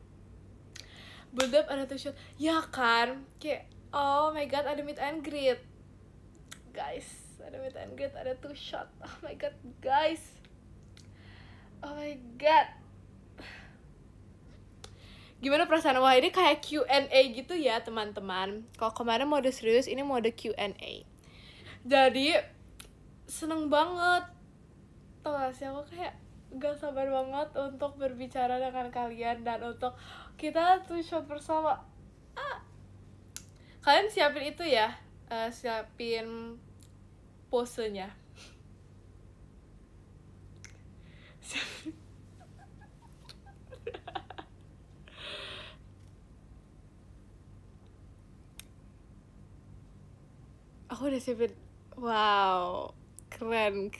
Build up ada tuh shot, ya kan? Kayak oh my god, ada meet and greet guys, ada meet and greet, ada tuh shot. Oh my god guys, oh my god, gimana perasaan? Wah ini kayak Q&A gitu ya teman-teman. Kalau kemarin mode serius, ini mode Q&A. Jadi seneng banget. Tau gak sih, aku kayak gak sabar banget untuk berbicara dengan kalian dan untuk kita tuh shot bersama. Kalian siapin itu ya, siapin posenya. Aku udah siapin. Wow, keren.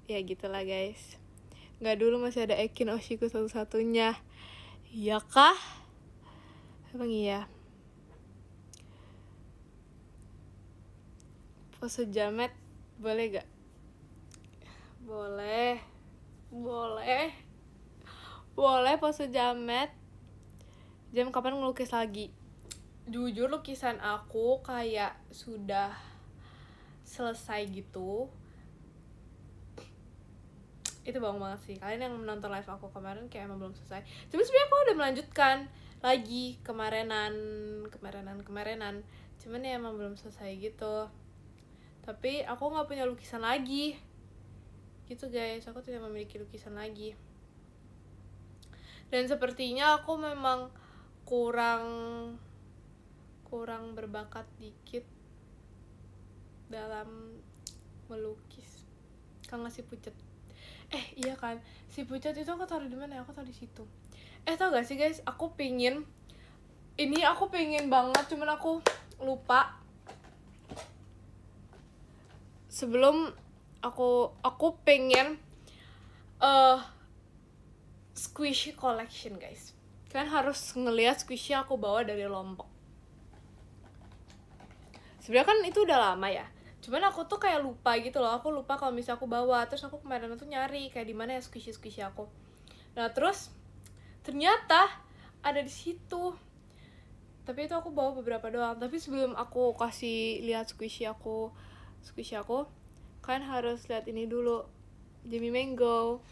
Ya gitulah guys. Nggak dulu masih ada Ekin Oshiku satu-satunya. Iya kah? Emang iya. Pose jamet boleh gak? Boleh pose jamet. Jam kapan ngelukis lagi? Jujur lukisan aku kayak sudah selesai gitu. Itu bohong banget sih. Kalian yang menonton live aku kemarin kayak emang belum selesai. Cuma sebenarnya aku udah melanjutkan lagi kemarinan. Cuman ya emang belum selesai gitu. Tapi aku nggak punya lukisan lagi. Gitu guys, aku tidak memiliki lukisan lagi. Dan sepertinya aku memang kurang berbakat dikit dalam melukis. Kan ngasih pucet. Iya kan, si pucat itu aku taruh di mana ya? Aku taruh di situ. Tau gak sih guys, aku pengen banget, cuman aku lupa. Sebelum aku pengen squishy collection guys. Kalian harus ngeliat squishy aku bawa dari Lombok. Sebenarnya kan itu udah lama ya. Cuman aku tuh kayak lupa gitu loh. Aku lupa kalau misalnya aku bawa. Terus aku kemarin tuh nyari kayak di mana ya squishy aku. Nah, terus ternyata ada di situ. Tapi itu aku bawa beberapa doang. Tapi sebelum aku kasih lihat squishy aku, kalian harus lihat ini dulu. Jammy Mango.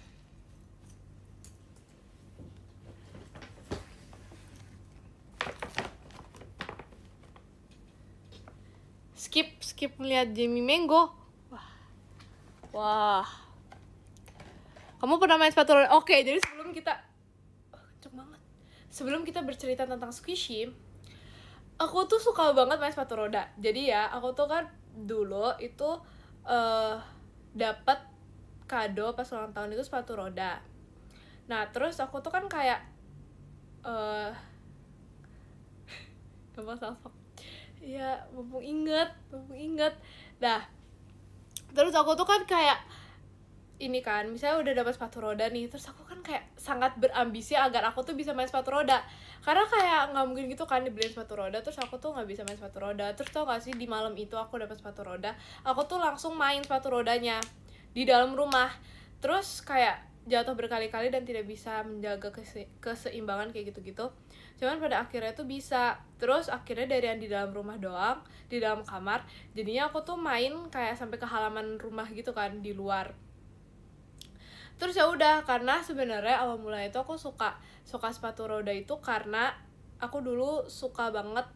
Skip melihat Jammy Mango. Wah. Kamu pernah main sepatu roda? Oke, jadi sebelum kita kenceng banget. Sebelum kita bercerita tentang squishy, aku tuh suka banget main sepatu roda. Jadi ya, aku tuh kan dulu itu dapat kado pas ulang tahun itu sepatu roda. Nah, terus aku tuh kan kayak gampang salfok. Ya, mumpung inget. Nah, terus aku tuh kan kayak ini kan, misalnya udah dapat sepatu roda nih, terus aku kan kayak sangat berambisi agar aku tuh bisa main sepatu roda. Karena kayak nggak mungkin gitu kan dibeliin sepatu roda, terus aku tuh nggak bisa main sepatu roda. Terus tau gak sih, di malam itu aku dapat sepatu roda, aku tuh langsung main sepatu rodanya di dalam rumah. Terus kayak jatuh berkali-kali dan tidak bisa menjaga keseimbangan kayak gitu-gitu. Cuman pada akhirnya tuh bisa. Terus akhirnya dari yang di dalam rumah doang, di dalam kamar, jadinya aku tuh main kayak sampai ke halaman rumah gitu kan, di luar. Terus ya udah, karena sebenarnya awal mulanya itu aku suka sepatu roda itu karena aku dulu suka banget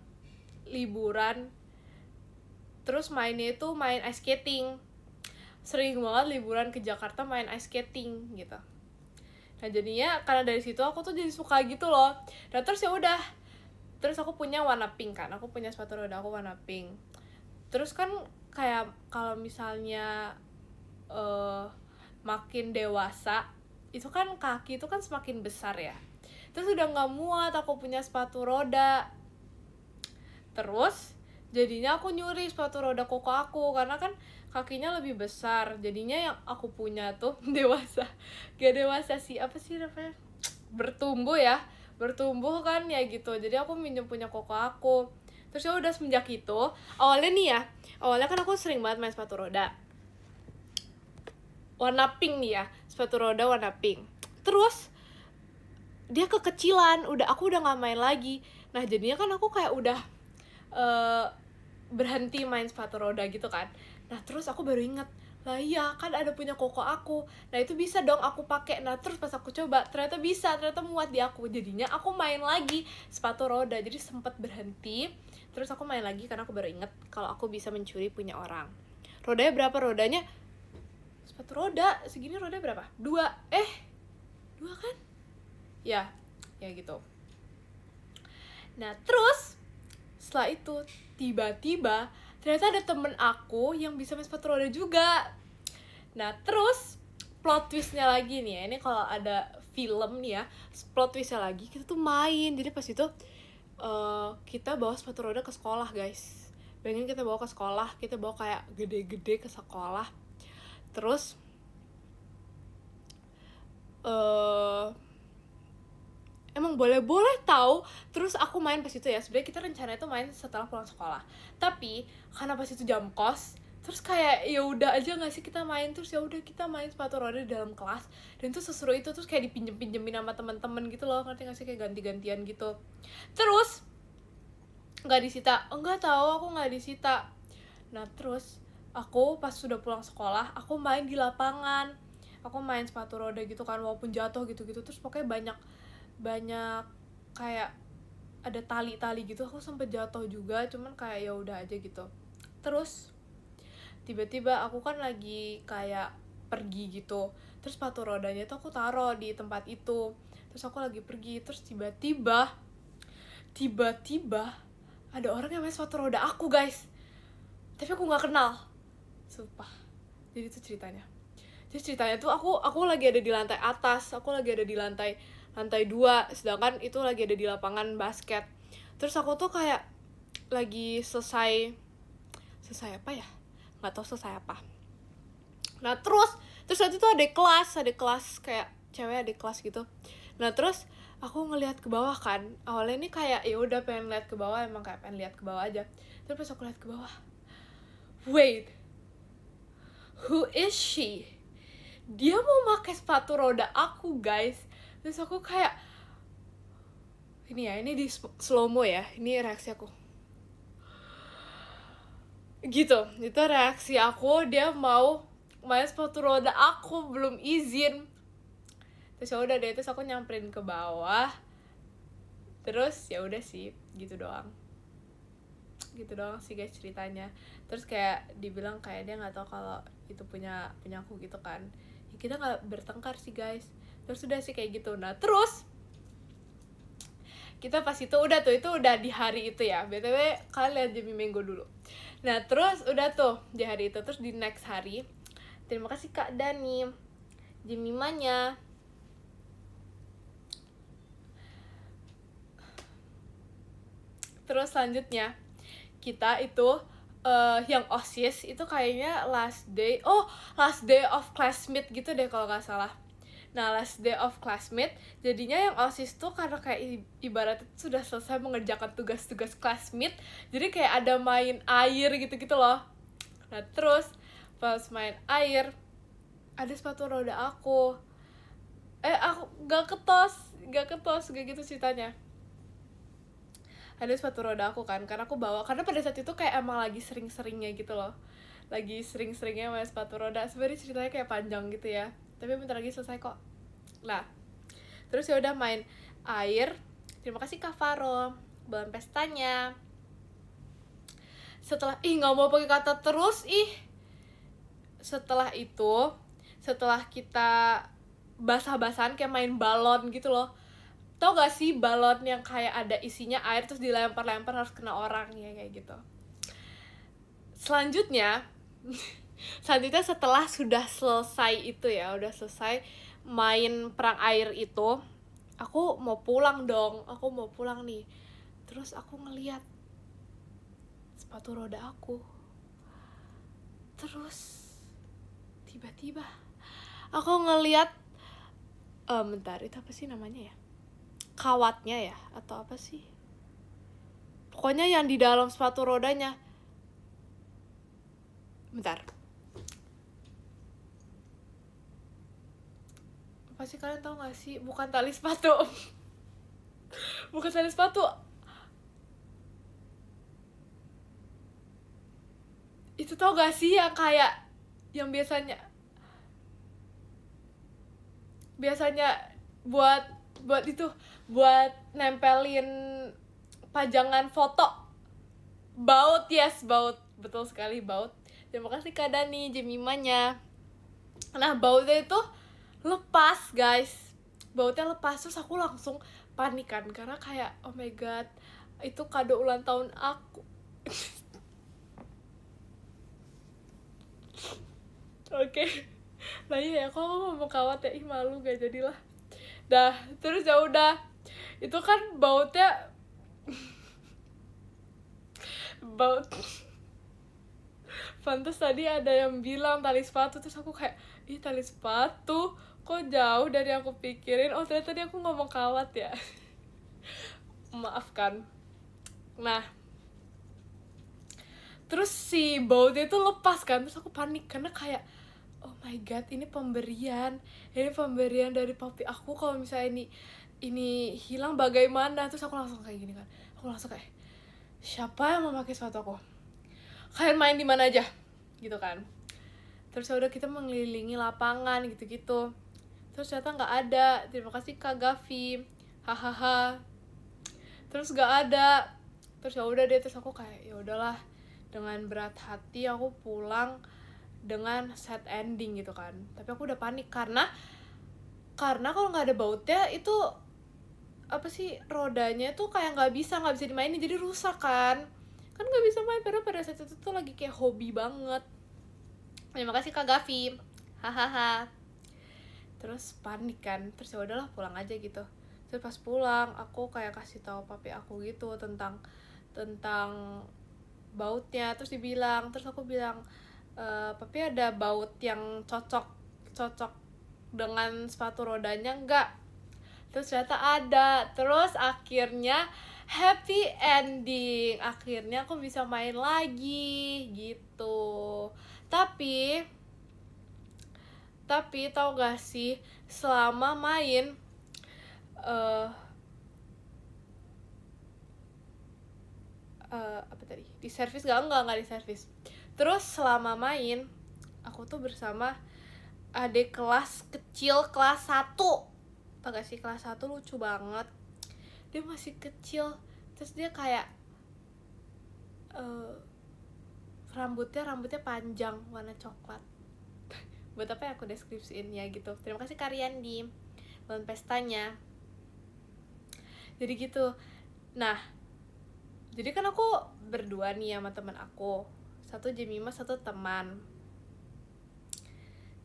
liburan Terus mainnya itu main ice skating, sering banget liburan ke Jakarta main ice skating gitu. Nah jadinya karena dari situ aku tuh jadi suka gitu loh. Nah terus ya udah, terus aku punya warna pink kan, aku punya sepatu roda aku warna pink. Terus kan kayak kalau misalnya makin dewasa itu kan kaki itu kan semakin besar ya, terus udah nggak muat aku punya sepatu roda. Terus jadinya aku nyuri sepatu roda koko aku karena kan kakinya lebih besar, jadinya yang aku punya tuh dewasa, gak dewasa sih, apa sih namanya, bertumbuh ya, bertumbuh kan ya gitu. Jadi aku minjem punya koko aku. Terus ya udah semenjak itu, awalnya nih ya, awalnya kan aku sering banget main sepatu roda warna pink nih ya, sepatu roda warna pink. Terus dia kekecilan, aku udah nggak main lagi. Nah jadinya kan aku kayak udah berhenti main sepatu roda gitu kan. Nah terus aku baru inget, lah iya kan ada punya koko aku, nah itu bisa dong aku pakai. Nah terus pas aku coba ternyata bisa, ternyata muat di aku. Jadinya aku main lagi sepatu roda, jadi sempet berhenti. Terus aku main lagi karena aku baru inget kalau aku bisa mencuri punya orang. Rodanya berapa rodanya? Sepatu roda segini roda berapa? 2 kan? Ya gitu. Nah terus setelah itu tiba-tiba ternyata ada temen aku yang bisa main sepatu roda juga. Nah terus plot twistnya lagi nih ya, ini kalau ada film nih ya, plot twistnya lagi kita tuh main. Jadi pas itu kita bawa sepatu roda ke sekolah guys. Bayangin kita bawa ke sekolah, kita bawa kayak gede-gede ke sekolah. Terus emang boleh tahu. Terus aku main pas itu ya, sebenarnya kita rencana itu main setelah pulang sekolah, tapi karena pas itu jam kos, terus kayak ya udah aja nggak sih kita main. Terus ya udah kita main sepatu roda di dalam kelas, dan itu seseru itu. Terus kayak dipinjemin sama teman-teman gitu loh, ngerti nggak sih, kayak ganti-gantian gitu. Terus nggak disita, enggak tahu, aku nggak disita. Nah terus aku pas sudah pulang sekolah, aku main di lapangan, aku main sepatu roda gitu kan, walaupun jatuh gitu-gitu. Terus pokoknya banyak kayak ada tali-tali gitu, aku sempet jatuh juga, cuman kayak ya udah aja gitu. Terus tiba-tiba aku kan lagi kayak pergi gitu, terus sepatu rodanya tuh aku taruh di tempat itu. Terus aku lagi pergi, terus tiba-tiba ada orang yang main sepatu roda aku guys, tapi aku nggak kenal, sumpah. Jadi itu ceritanya. Jadi ceritanya tuh aku lagi ada di lantai atas, aku lagi ada di lantai 2, sedangkan itu lagi ada di lapangan basket. Terus aku tuh kayak lagi selesai apa ya, nggak tahu selesai apa. Nah terus waktu itu ada kelas kayak cewek, ada kelas gitu. Nah terus aku ngelihat ke bawah kan, awalnya ini kayak ya udah pengen lihat ke bawah, emang kayak pengen lihat ke bawah aja. Terus pas aku lihat ke bawah, wait, who is she? Dia mau pakai sepatu roda aku guys. Terus aku kayak, ini di slow mo ya, ini reaksi aku gitu. Itu reaksi aku, dia mau main sepatu roda aku, belum izin. Terus ya udah deh, terus aku nyamperin ke bawah. Terus ya udah sih, gitu doang sih guys ceritanya. Terus kayak dibilang kayak dia nggak tahu kalau itu punya aku gitu kan. Ya, kita nggak bertengkar sih guys. Terus udah sih kayak gitu. Nah terus kita pas itu udah di hari itu ya, btw kalian lihat Jimmy Mango dulu. Nah terus udah tuh di hari itu. Terus di next hari, terima kasih Kak Dani, Jimmy Manya. Terus selanjutnya kita itu yang OSIS itu kayaknya last day of classmate gitu deh kalau nggak salah. Nah last day of classmate, jadinya yang OSIS tuh karena kayak ibaratnya sudah selesai mengerjakan tugas-tugas classmate, jadi kayak ada main air gitu-gitu loh. Nah terus pas main air ada sepatu roda aku gak ketos gitu ceritanya. Ada sepatu roda aku kan, karena aku bawa, karena pada saat itu kayak emang lagi sering-seringnya gitu loh, lagi sering-seringnya main sepatu roda. Sebenarnya ceritanya kayak panjang gitu ya, tapi bentar lagi selesai kok. Nah terus ya udah main air. Terima kasih Kak Faro, bulan pestanya. setelah nggak mau pakai kata terus setelah itu, setelah kita basah-basahan kayak main balon gitu loh. Tau gak sih balon yang kayak ada isinya air terus dilempar-lempar harus kena orang ya, kayak gitu. Selanjutnya setelah sudah selesai itu ya, udah selesai main perang air itu, aku mau pulang dong, aku mau pulang nih. Terus aku ngeliat sepatu roda aku. Terus tiba-tiba aku ngeliat bentar, itu apa sih namanya ya? Kawatnya ya? Atau apa sih? Pokoknya yang di dalam sepatu rodanya. Bentar. Pasti kalian tahu gak sih? Bukan tali sepatu. Bukan tali sepatu. Itu tau gak sih yang kayak yang biasanya buat itu, buat nempelin pajangan foto. Baut, yes, baut. Betul sekali, baut. Terima kasih Kak Dani, Jemimanya. Nah, bautnya itu lepas, guys. Bautnya lepas, terus aku langsung panik kan, karena kayak, oh my god, itu kado ulang tahun aku. Oke. Nah iya, kok aku ngomong kawat ya, malu gak jadilah. Dah, terus ya udah. Itu kan bautnya baut. Pantes tadi ada yang bilang tali sepatu, terus aku kayak, tali sepatu kok jauh dari aku pikirin. Oh ternyata tadi aku ngomong kawat ya. Maafkan. Nah, terus si bautnya itu lepas kan, terus aku panik karena kayak, oh my god, ini pemberian dari papi aku. Kalau misalnya ini hilang bagaimana? Terus aku langsung kayak gini kan, aku langsung kayak, siapa yang mau pakai sepatu aku? Kalian main di mana aja gitu kan. Terus udah kita mengelilingi lapangan gitu-gitu, terus ternyata nggak ada. Terima kasih Kak Gavi, hahaha. Terus nggak ada. Terus ya udah deh, terus aku kayak, ya udahlah, dengan berat hati aku pulang dengan sad ending gitu kan. Tapi aku udah panik karena kalau nggak ada bautnya itu apa sih, rodanya tuh kayak nggak bisa dimainin, jadi rusak kan nggak bisa main. Padahal pada saat itu tuh lagi kayak hobi banget. Terima kasih Kak Gavi, hahaha. Terus panik kan, terus ya udahlah pulang aja gitu. Terus pas pulang aku kayak kasih tahu papi aku gitu tentang bautnya. Terus aku bilang, papi ada baut yang cocok dengan sepatu rodanya nggak? Terus ternyata ada. Terus akhirnya happy ending, akhirnya aku bisa main lagi gitu. Tapi tau gak sih, selama main apa tadi, di servis nggak di servis. Terus selama main aku tuh bersama adik kelas kecil kelas 1. Tau gak sih, kelas 1 lucu banget. Dia masih kecil, terus dia kayak rambutnya panjang warna coklat. Buat apa ya aku deskripsiin ya gitu. Terima kasih Karian di balon pestanya. Jadi gitu. Nah, jadi kan aku berdua nih sama teman aku, satu Jemima, satu teman.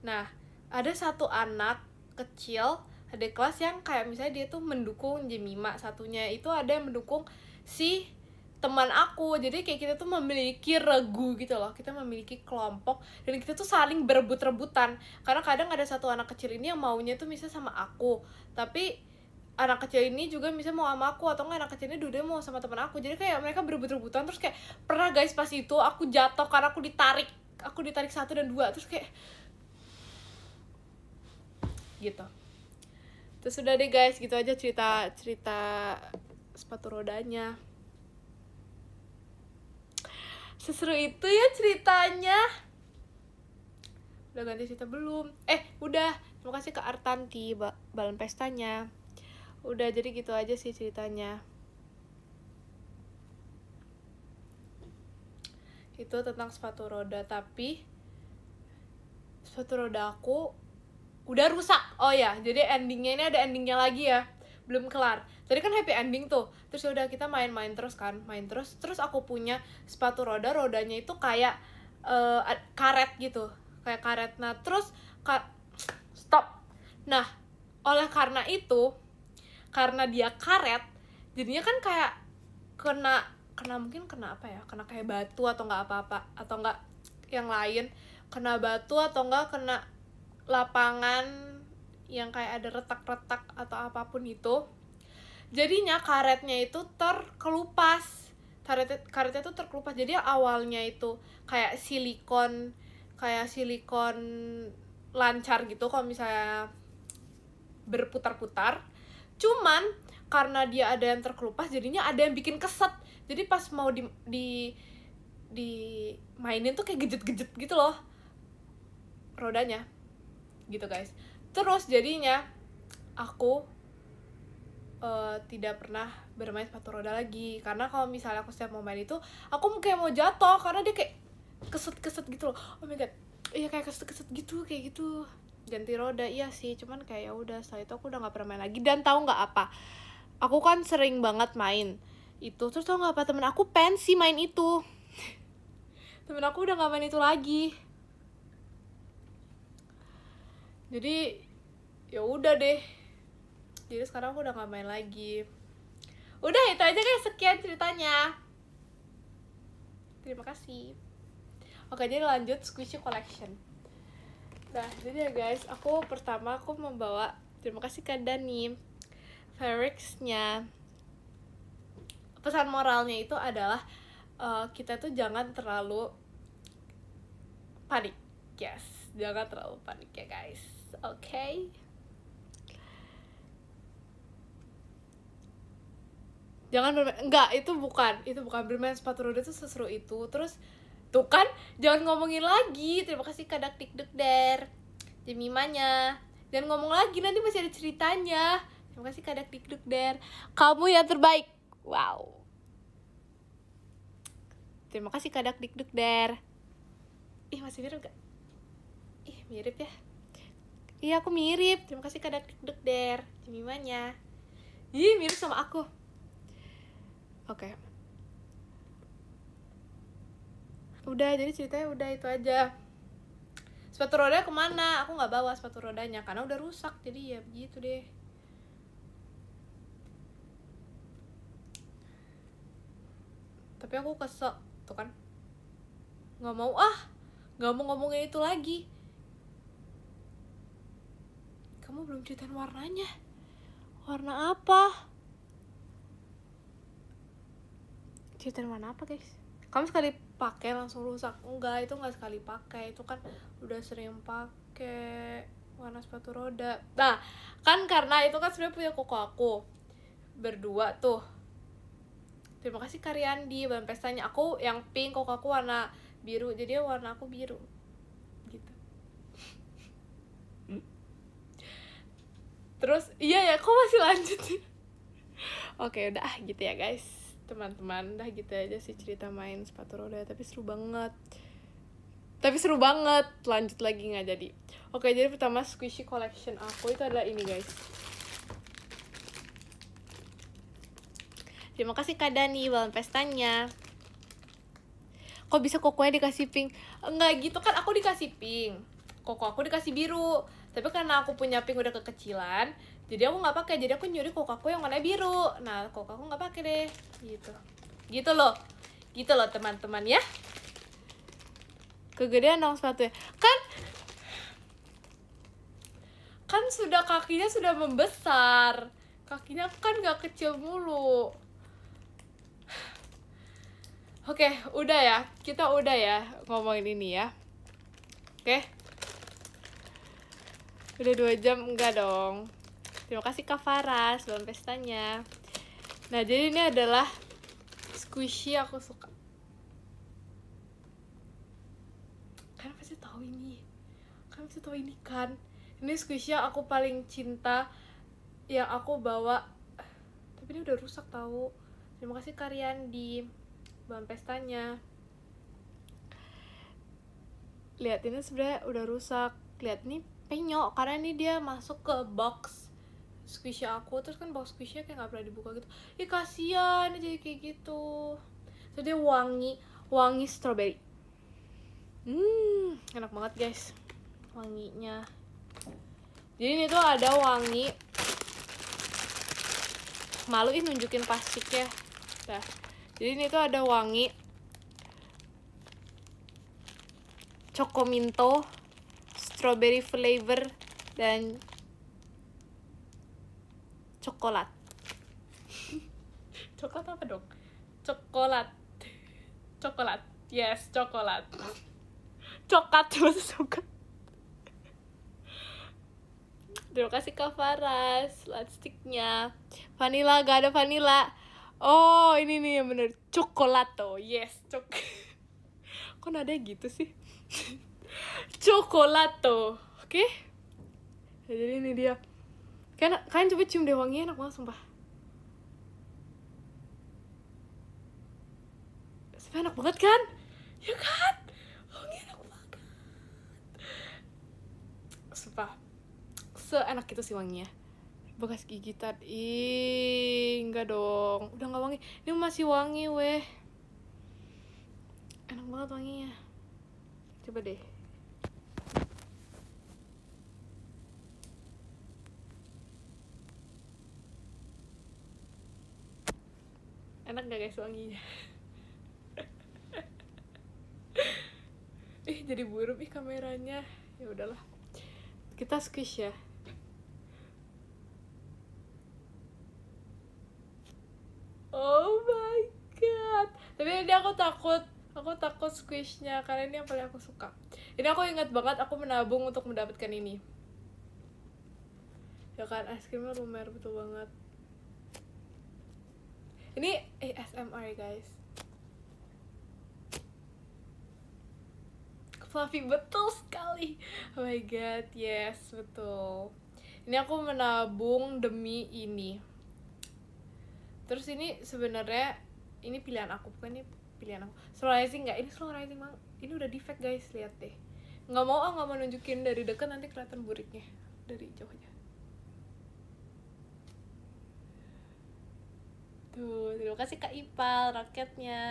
Nah, ada satu anak kecil adik kelas yang kayak misalnya dia tuh mendukung Jemima, satunya itu ada yang mendukung si teman aku. Jadi kayak kita tuh memiliki regu gitu loh, kita memiliki kelompok dan kita tuh saling berebut-rebutan. Karena kadang ada satu anak kecil ini yang maunya tuh misalnya sama aku, tapi anak kecil ini juga misalnya mau sama aku, atau enggak anak kecil ini dua-duanya mau sama teman aku. Jadi kayak mereka berebut-rebutan. Terus kayak pernah guys, pas itu aku jatuh karena aku ditarik 1 dan 2, terus kayak gitu. Terus udah deh guys, gitu aja cerita sepatu rodanya. Seseru itu ya ceritanya. Udah ganti cerita belum? Udah. Terima kasih ke Artanti balon pestanya. Udah, jadi gitu aja sih ceritanya. itu tentang sepatu roda, tapi sepatu roda aku udah rusak. Oh ya, jadi endingnya ini ada endingnya lagi ya, belum kelar. Tadi kan happy ending tuh, terus udah kita main-main terus kan, main terus aku punya sepatu roda, rodanya itu kayak karet gitu, kayak karet. Nah terus stop. Nah oleh karena itu, karena dia karet, jadinya kan kayak kena mungkin kena apa ya, kena kayak batu atau nggak apa-apa, atau nggak yang lain, kena batu atau nggak kena lapangan yang kayak ada retak-retak atau apapun itu, jadinya karetnya itu terkelupas. Karetnya tuh terkelupas. Jadi awalnya itu kayak silikon lancar gitu kalau misalnya berputar-putar, cuman karena dia ada yang terkelupas, jadinya ada yang bikin keset. Jadi pas mau di mainin tuh kayak gejet-gejet gitu loh rodanya gitu guys. Terus jadinya aku tidak pernah bermain sepatu roda lagi, karena kalau misalnya aku setiap mau main itu aku kayak mau jatuh karena dia kayak keset-keset gitu loh. Oh my god, iya kayak keset-keset gitu, kayak gitu. Ganti roda, iya sih, cuman kayak ya udah, setelah itu aku udah nggak pernah main lagi. Dan tahu nggak apa, aku kan sering banget main itu, terus tau nggak apa, temen aku pensi main itu. Temen aku udah nggak main itu lagi. Jadi ya udah deh, jadi sekarang aku udah nggak main lagi. Udah, itu aja guys, sekian ceritanya. Terima kasih. Oke, jadi lanjut squishy collection. Nah, jadi ya guys, pertama aku membawa, terima kasih Kak Dani, lyrics-nya. Pesan moralnya itu adalah kita tuh jangan terlalu panik. Yes, jangan terlalu panik ya guys. Oke. Jangan bermain, enggak, itu bukan bermain sepatu roda itu seseru itu. Terus tuh kan, jangan ngomongin lagi. Terima kasih Kadak Dikduk Der, Jemimanya. Jangan ngomong lagi, nanti masih ada ceritanya. Terima kasih Kadak Dikduk Der, kamu yang terbaik. Wow. Terima kasih Kadak Dikduk Der. Ih, masih mirip gak? Ih, mirip ya. Iya, aku mirip. Terima kasih Kadak Dikduk Der, Jemimanya. Ih, mirip sama aku. Oke. Udah, jadi ceritanya udah itu aja. Sepatu roda kemana? Aku nggak bawa sepatu rodanya karena udah rusak, jadi ya begitu deh. Tapi aku kesel tuh kan, nggak mau ngomongin itu lagi. Kamu belum ceritain warnanya. Warna apa? Ceritain warna apa guys? Kamu sekali pakai langsung rusak? Enggak, itu nggak sekali pakai, itu kan udah sering pakai warna sepatu roda. Nah kan karena itu kan sebenarnya punya koko aku berdua tuh. Terima kasih Karyandi, bahan pestanya. Aku yang pink, koko aku warna biru, jadi warna aku biru gitu. Terus iya ya, kok masih lanjut sih? Oke, udah gitu ya guys, teman-teman. Udah gitu aja sih cerita main sepatu roda, tapi seru banget. Lanjut lagi nggak jadi. Oke, jadi pertama squishy collection aku itu adalah ini guys. Terima kasih Kak Dani, balon pestanya. Kok bisa kokonya dikasih pink? Enggak gitu kan, aku dikasih pink, koko aku dikasih biru. Tapi karena aku punya pink udah kekecilan, jadi aku nggak pakai. Jadi aku nyuri koko aku yang warna biru. Nah, koko aku nggak pakai deh. Gitu loh teman-teman ya. Kegedean dong sepatunya. Kan sudah, kakinya sudah membesar. Kakinya kan nggak kecil mulu. Oke, udah ya. Kita udah ya ngomongin ini ya. Oke. Udah 2 jam, enggak dong. Terima kasih Kak Faras, balon pestanya. Nah, jadi ini adalah squishy aku suka. Kalian pasti tahu ini. Kan. Ini squishy yang aku paling cinta, yang aku bawa. Tapi ini udah rusak tahu. Terima kasih Karyandi, balon pestanya. lihat ini sebenarnya udah rusak. Lihat nih penyok karena ini dia masuk ke box squishy aku, terus kan box squishy kayak nggak pernah dibuka gitu. Ih kasihan jadi kayak gitu. Terus dia wangi strawberry. Enak banget guys wanginya. Jadi ini tuh ada wangi, malu nunjukin plastiknya. Nah, jadi ini tuh ada wangi Chocominto, strawberry flavor, dan coklat. Coklat apa dong? Coklat. Yes, coklat. Coklat terus suka. Terima kasih Kak Faras, lipsticknya. Vanilla, gak ada vanilla. Oh, ini nih yang bener, cokolato. Yes, kok nadanya gitu sih? Cokolato, oke? Jadi ini dia. Kalian coba cium deh, wanginya enak banget sumpah. Sumpah enak banget kan? Ya kan? Wanginya enak banget. Sumpah seenak itu sih wanginya. Bekas gigitan. Enggak dong, udah gak wangi. Ini masih wangi weh. Enak banget wanginya. Coba deh. Enak gak guys wanginya? Jadi buruk kameranya. Ya udahlah. Kita squish ya. Oh my god. Tapi ini aku takut squishnya karena ini yang paling aku suka. Ini aku ingat banget aku menabung untuk mendapatkan ini. Ya kan, es krimnya lumer betul banget. Ini ASMR guys. Fluffy betul sekali. Oh my god, yes, betul. Ini aku menabung demi ini. Terus ini sebenarnya ini pilihan aku, bukan ini pilihan aku. Slow rising nggak? Ini slow rising bang. Ini udah defect guys, lihat deh. Nggak mau nunjukin dari dekat, nanti kelihatan buriknya dari jauh aja. Tuh, terima kasih Kak Ipal raketnya.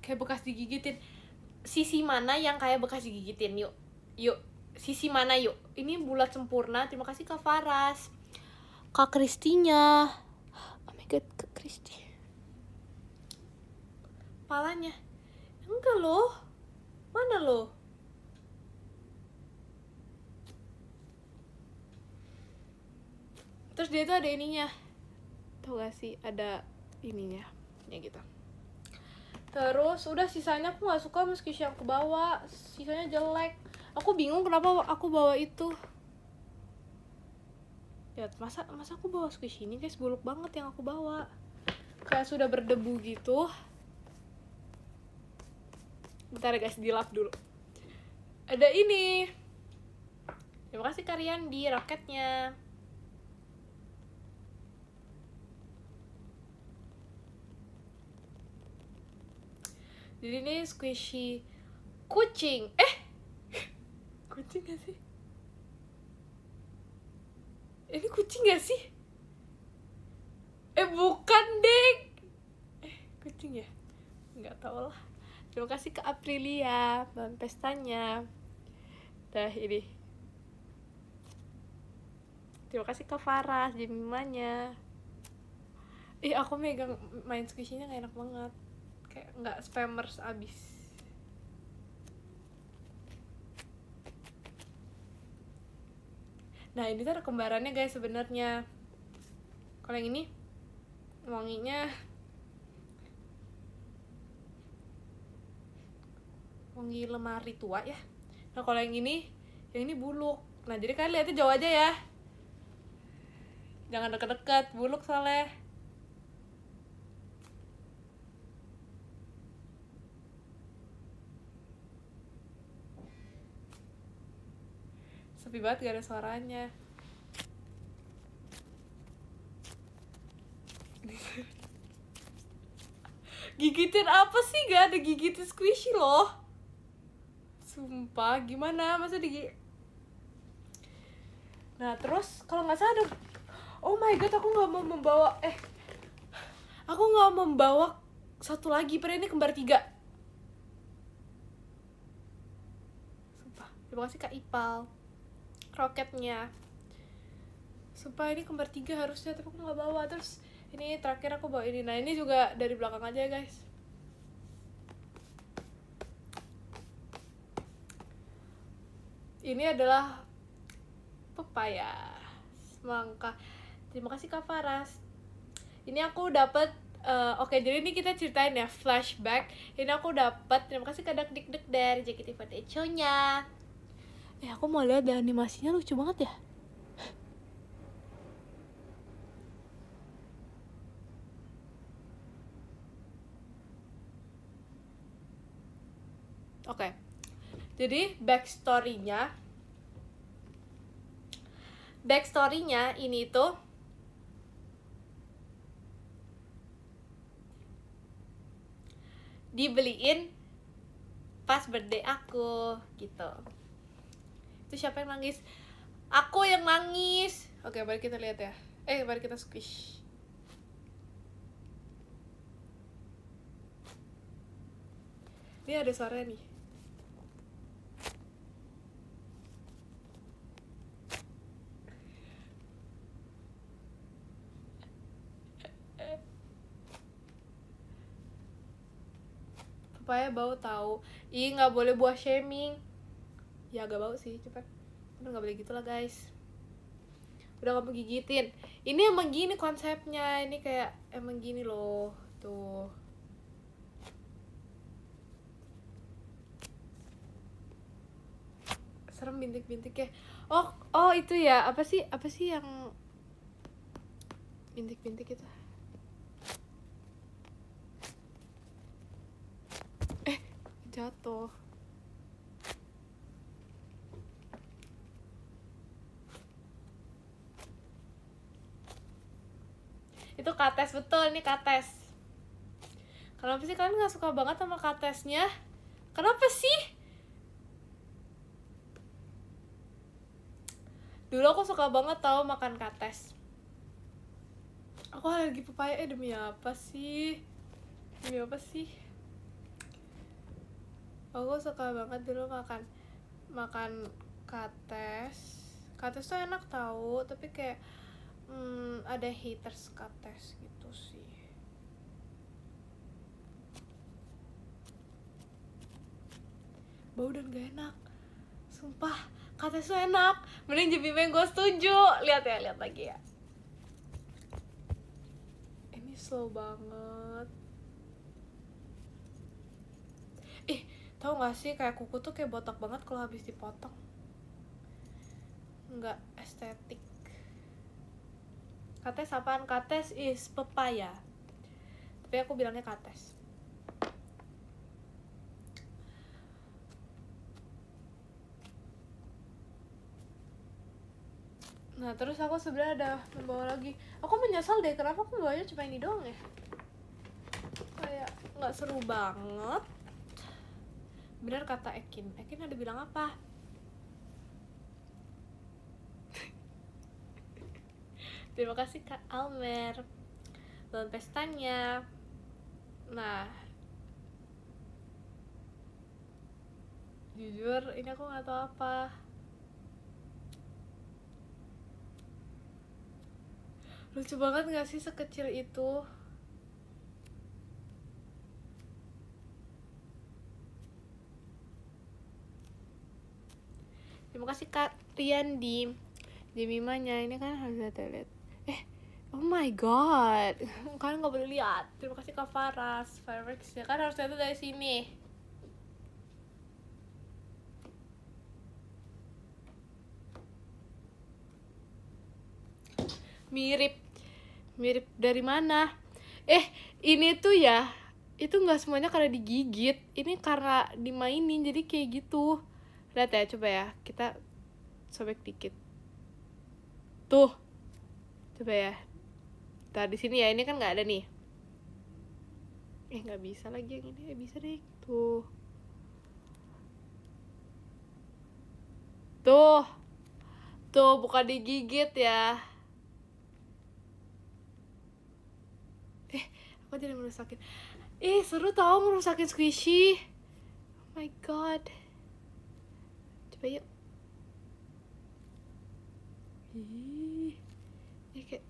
Kayak bekas digigitin. Sisi mana yang kayak bekas digigitin? Yuk. Sisi mana yuk? Ini bulat sempurna. Terima kasih Kak Faras. Kak Kristinya. Oh my god, Kak Kristi. Palanya. Enggak loh. Mana loh? Terus dia tuh ada ininya. Tau gak sih? Ada ininya. Ya gitu. Terus udah sisanya aku gak suka meski yang aku bawa. Sisanya jelek. Aku bingung kenapa aku bawa itu. Ya masa aku bawa squish ini guys, buluk banget yang aku bawa. Kayak sudah berdebu gitu. Bentar ya guys, dilap dulu. Ada ini. Terima kasih Karian di raketnya. Jadi ini squishy kucing. Kucing gak sih? Ini kucing gak sih? Bukan deng. Kucing ya? Nggak tahu lah. Terima kasih ke Aprilia dan pestanya. Dah ini. Terima kasih ke Farah Jemimanya. Aku megang main squishy-nya gak enak banget. Kayak nggak spammers abis. Nah ini tuh kembarannya guys sebenarnya. Kalau yang ini wanginya wangi lemari tua ya. Nah kalau yang ini buluk. Nah jadi kalian lihatnya jauh aja ya. Jangan deket-deket, buluk soalnya. Sepi banget, gak ada suaranya. Gigitin apa sih? Gak ada gigitin squishy loh. Sumpah, gimana masa Nah terus kalau nggak salah oh my god, aku nggak mau membawa aku nggak membawa satu lagi, padahal ini kembar 3. Sumpah, terima kasih Kak Ipal roketnya. Sumpah ini kembar 3 harusnya, tapi aku nggak bawa. Terus ini terakhir aku bawa ini. Nah ini juga dari belakang aja guys. Ini adalah pepaya semangka. Terima kasih Kak Faras. Ini aku dapat oke, jadi ini kita ceritain ya flashback. Ini aku dapat, terima kasih Kak Dik dari JKT48 Echo-nya. Aku mau lihat deh, animasinya lucu banget ya. Oke. Jadi backstory-nya ini tuh dibeliin pas birthday aku gitu. Itu siapa yang nangis? Aku yang nangis. Oke, mari kita lihat ya. Mari kita squish. Ini ada suara nih. Pepaya bau tahu. Ih, nggak boleh buah shaming. Ya agak bau sih, cepet. Udah nggak boleh gitu lah guys. Udah nggak mau gigitin. Ini emang gini konsepnya. Ini kayak emang gini loh. Tuh. Serem bintik-bintiknya. Oh itu ya. Apa sih yang bintik-bintik itu? Jatuh. Itu kates, betul, ini kates. Kenapa sih kalian gak suka banget sama katesnya? Kenapa sih? Dulu aku suka banget tau makan kates. Aku alergi pepaya, demi apa sih? Aku suka banget dulu makan kates. Kates tuh enak tau, tapi kayak ada haters kates gitu sih. Bau dan gak enak. Sumpah, kates tuh enak. Mending Jimmy Bang, gue setuju. Lihat lagi ya. Ini slow banget. Tahu gak sih, kayak kuku tuh kayak botak banget kalau habis dipotong. Nggak estetik. Kates apaan? Kates is pepaya, tapi aku bilangnya kates. Nah terus aku sebenarnya ada membawa lagi. Aku menyesal deh, kenapa aku bawanya cuma ini doang ya. Kayak nggak seru banget. Bener kata Ekin ada bilang apa? Terima kasih Kak Almer. Dalam pestanya. Nah, jujur ini aku nggak tahu apa. Lucu banget nggak sih sekecil itu? Terima kasih Kak Rian di Mimanya. Ini kan harus lihat. Oh my god, kalian nggak boleh lihat. Terima kasih Kak Faras. Fireworks ya kan harus lihat dari sini. Mirip dari mana? Ini tuh ya, itu nggak semuanya karena digigit. Ini karena dimainin, jadi kayak gitu. Lihat ya, coba ya, kita sobek dikit. Tuh, coba ya. Di sini ya, ini kan nggak ada nih. Nggak bisa lagi yang ini. Bisa deh. Tuh. Tuh. Tuh, bukan digigit ya. Aku jadi merusakin. Seru tau merusakin squishy. Oh my god. Coba yuk. Ini kayak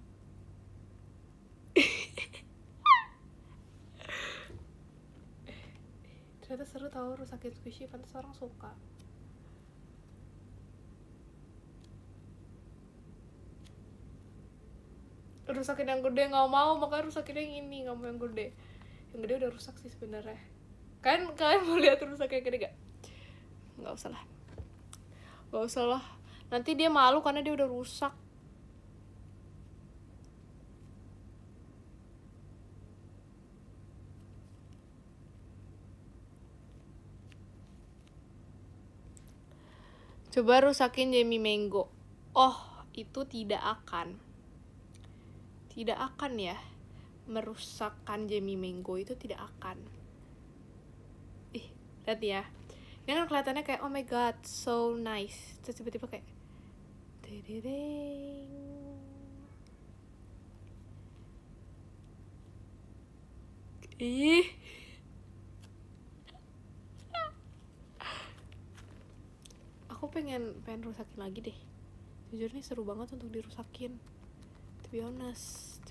ternyata seru tau rusakin squishy, pantas orang suka. Rusakin yang gede nggak mau, makanya rusakin yang ini, nggak mau yang gede. Yang gede udah rusak sih sebenarnya. Kan kalian mau lihat rusak yang gede gak? Nggak usah lah, nanti dia malu karena dia udah rusak. Coba rusakin Jammy Mango. Oh, itu tidak akan ya merusakkan Jammy Mango, itu tidak akan. Lihat ya, ini kan kelihatannya kayak oh my god so nice, terus tiba-tiba kayak dedeng. Aku pengen rusakin lagi deh, jujur nih seru banget untuk dirusakin, to be honest.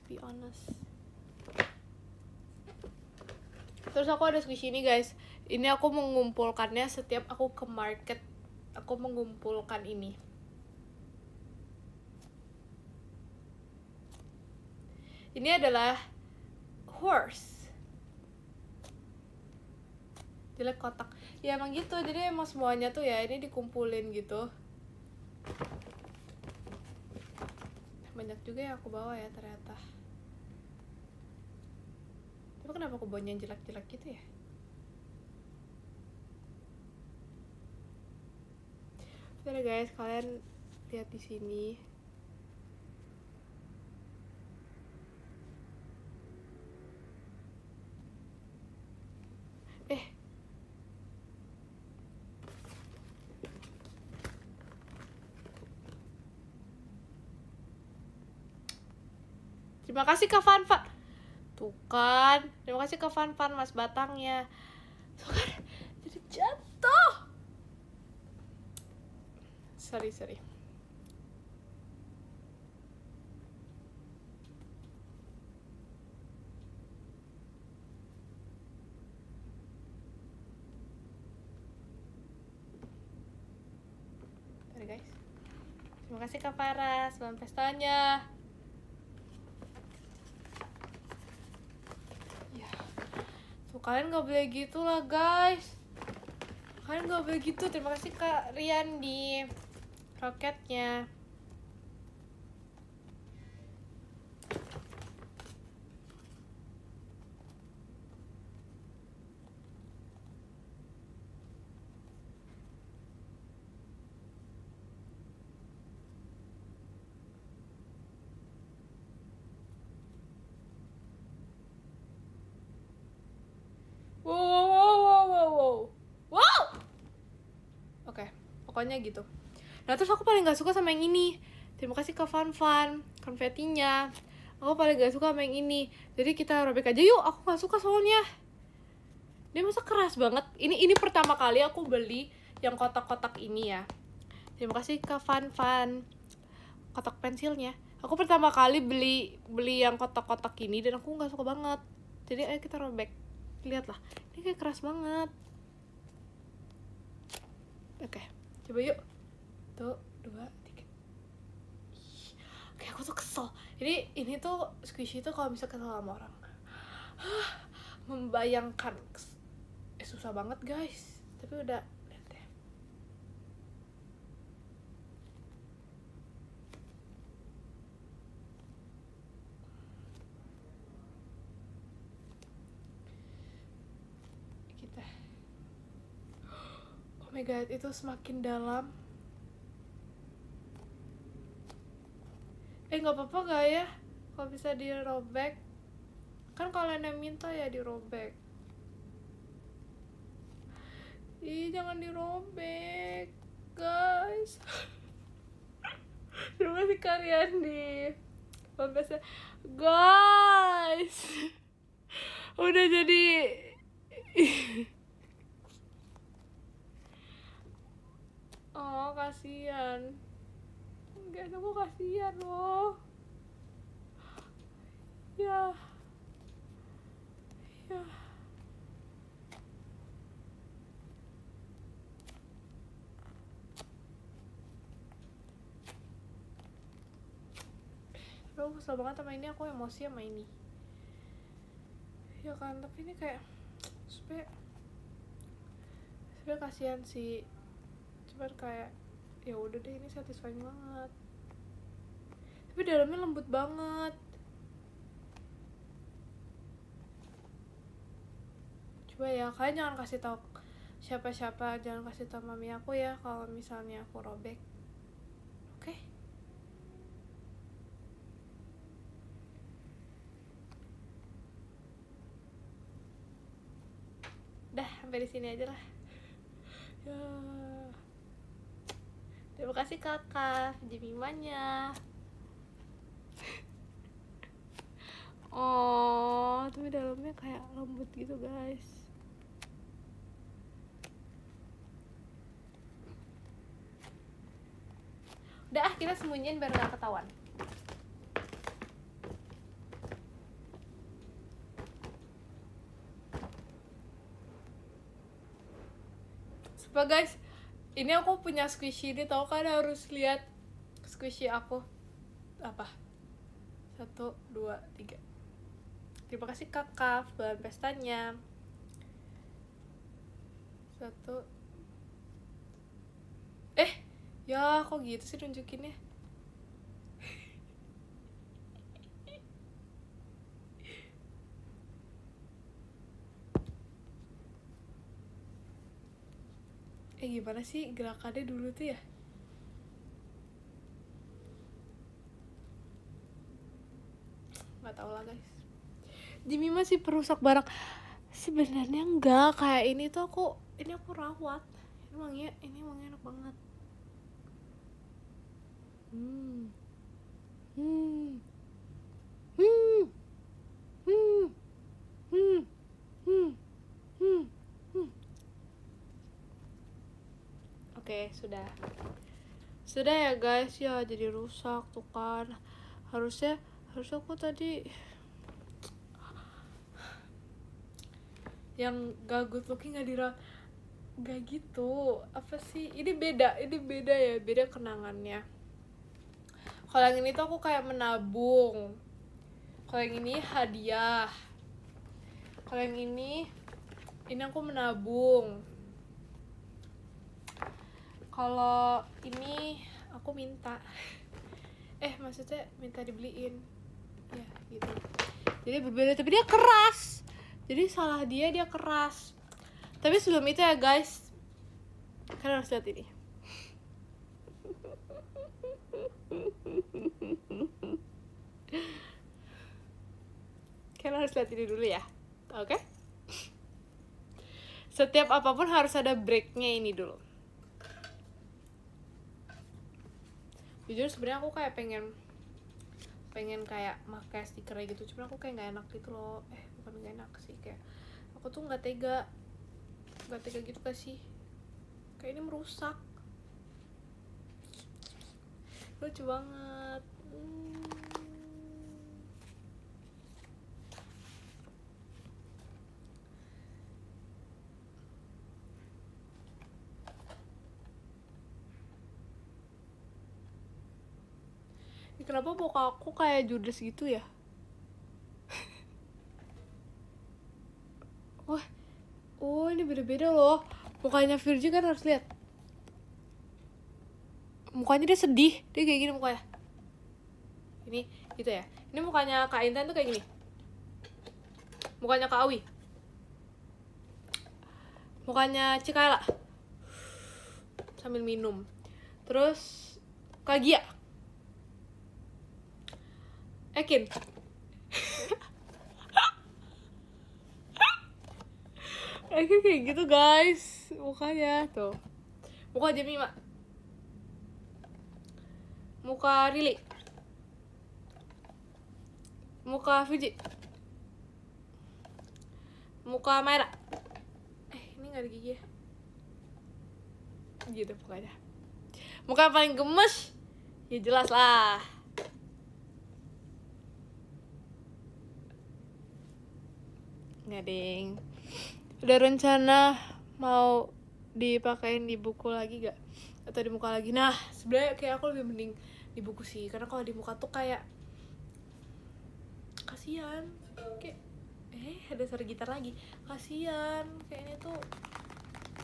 Terus aku ada squishy ini guys, ini aku mengumpulkannya setiap aku ke market, aku mengumpulkan ini. Ini adalah horse, jelek kotak ya, emang gitu, jadi emang semuanya tuh ya ini dikumpulin gitu. Banyak juga yang aku bawa ya ternyata. Tapi kenapa aku bawanya jelek-jelek gitu ya? Udah guys, kalian lihat di sini. Terima kasih Kak Fanfan. Tuh kan, terima kasih Kak Fanfan mas batangnya. Tuh kan, jadi jatuh. Sorry. Sorry guys. Terima kasih Kak Farah, selamat pestanya. Kalian gak boleh gitu lah guys, kalian gak boleh gitu. Terima kasih Kak Rian di roketnya. Wow. Oke, pokoknya gitu. Nah terus aku paling gak suka sama yang ini. Terima kasih Kak Fanfan konfetinya. Aku paling gak suka sama yang ini. Jadi kita robek aja yuk. Aku gak suka soalnya dia masa keras banget. Ini pertama kali aku beli yang kotak-kotak ini ya. Terima kasih Kak Fanfan kotak pensilnya. Aku pertama kali beli yang kotak-kotak ini dan aku nggak suka banget. Jadi ayo kita robek. Lihatlah, ini kayak keras banget. Oke, coba yuk. Tuh, 2, 3. Oke, aku tuh kesel. Ini tuh squishy tuh kalau bisa kesel sama orang. Membayangkan. Susah banget guys. Tapi udah. Lihat deh. Kita. Oh my god, itu semakin dalam. Nggak apa-apa gak ya kalau bisa dirobek? Kan kalian yang minta ya dirobek. Ih, jangan dirobek, guys. Terima kasih kalian di podcastnya, guys. Udah jadi oh, kasihan. Guys, aku kasihan loh. Ya. Ya. Aku kesel banget sama ini, aku emosi sama ini. Ya kan, tapi ini kayak sebenernya kasihan sih. Cuman kayak ya udah deh, ini satisfying banget. Tapi dalamnya lembut banget. Coba ya, kalian jangan kasih tahu siapa-siapa, jangan kasih tahu mami aku ya kalau misalnya aku robek. Oke? Dah, sampai di sini aja lah. Ya. Terima kasih kakak, Jimimanya. Oh, tapi dalamnya kayak lembut gitu, guys. Udah, kita sembunyiin biar gak ketahuan. Sumpah guys, ini aku punya squishy ini, tau kan, harus lihat squishy aku. Apa? 1, 2, 3. Terima kasih kakak bulan pestanya. 1. Ya kok gitu sih nunjukinnya. Gimana sih gerakannya dulu tuh ya? Nggak tahu lah guys. Jimmy masih perusak barang. Sebenarnya enggak, kayak ini tuh aku rawat. Ini emangnya enak banget. Oke, sudah ya guys, ya jadi rusak tuh kan. Harusnya aku tadi yang gak good looking gak gitu. Apa sih, ini beda ya, beda kenangannya. Kalau yang ini tuh aku kayak menabung, kalau yang ini hadiah, kalau yang ini aku menabung, kalau ini aku minta maksudnya minta dibeliin ya gitu. Jadi berbeda, tapi dia keras, jadi salah dia keras. Tapi sebelum itu ya guys, kalian harus lihat ini. Kalian harus lihat ini dulu ya, oke? Setiap apapun harus ada breaknya ini dulu. Jujur sebenarnya aku kayak pengen kayak pakai stiker gitu, cuman aku kayak nggak enak gitu loh. Bukan nggak enak sih, kayak aku tuh nggak tega gitu gak sih, kayak ini merusak. Lucu banget. Kenapa muka aku kayak judes gitu ya? Oh ini beda-beda loh. Mukanya Virgin kan harus lihat. Mukanya dia sedih, dia kayak gini mukanya. Ini gitu ya. Ini mukanya Kak Intan tuh kayak gini. Mukanya Kak Awi. Mukanya Cikaela sambil minum. Terus Kak Gia. Ekin. Akhirnya kayak gitu guys, mukanya tuh. Muka Jemima, muka Rili, muka Fuji, muka Maira. Ini gak ada gigi ya? Gitu pokoknya. Muka yang paling gemes, ya jelas lah. Nggak ding. Udah rencana mau dipakein di buku lagi gak? Atau di muka lagi? Nah sebenarnya kayak aku lebih mending di buku sih, karena kalau di muka tuh kayak kasian. Kayak ada suara gitar lagi. Kasian, kayaknya tuh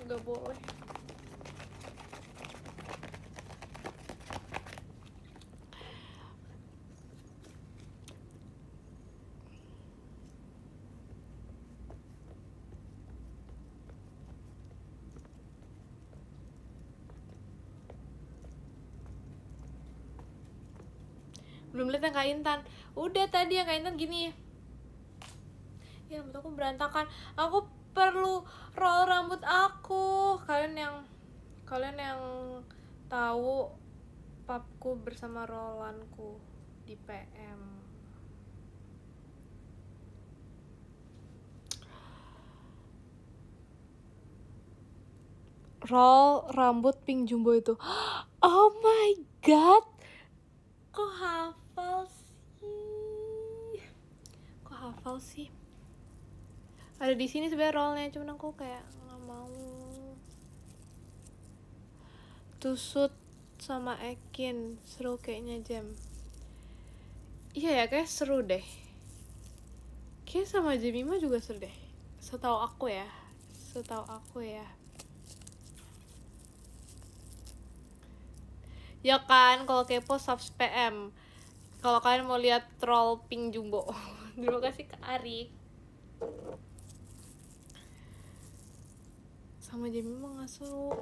nggak boleh. Belum lihat yang Kak Intan. Udah tadi yang Kak Intan gini. Ya rambut aku berantakan. Aku perlu roll rambut aku. Kalian yang tahu papku bersama rollanku di PM. Roll rambut pink jumbo itu. Oh my god. Kok hafal sih? Ada di sini sebenarnya rollnya, cuman aku kayak nggak mau. Tusut sama Ekin seru kayaknya Jam. Iya ya, kayak seru deh. Kayak sama Jemima juga seru deh. Setahu aku ya. Ya kan, kalau kepo subs PM. Kalau kalian mau lihat troll pink jumbo. Terima kasih Kak Ari. Sama Jemima nggak seru.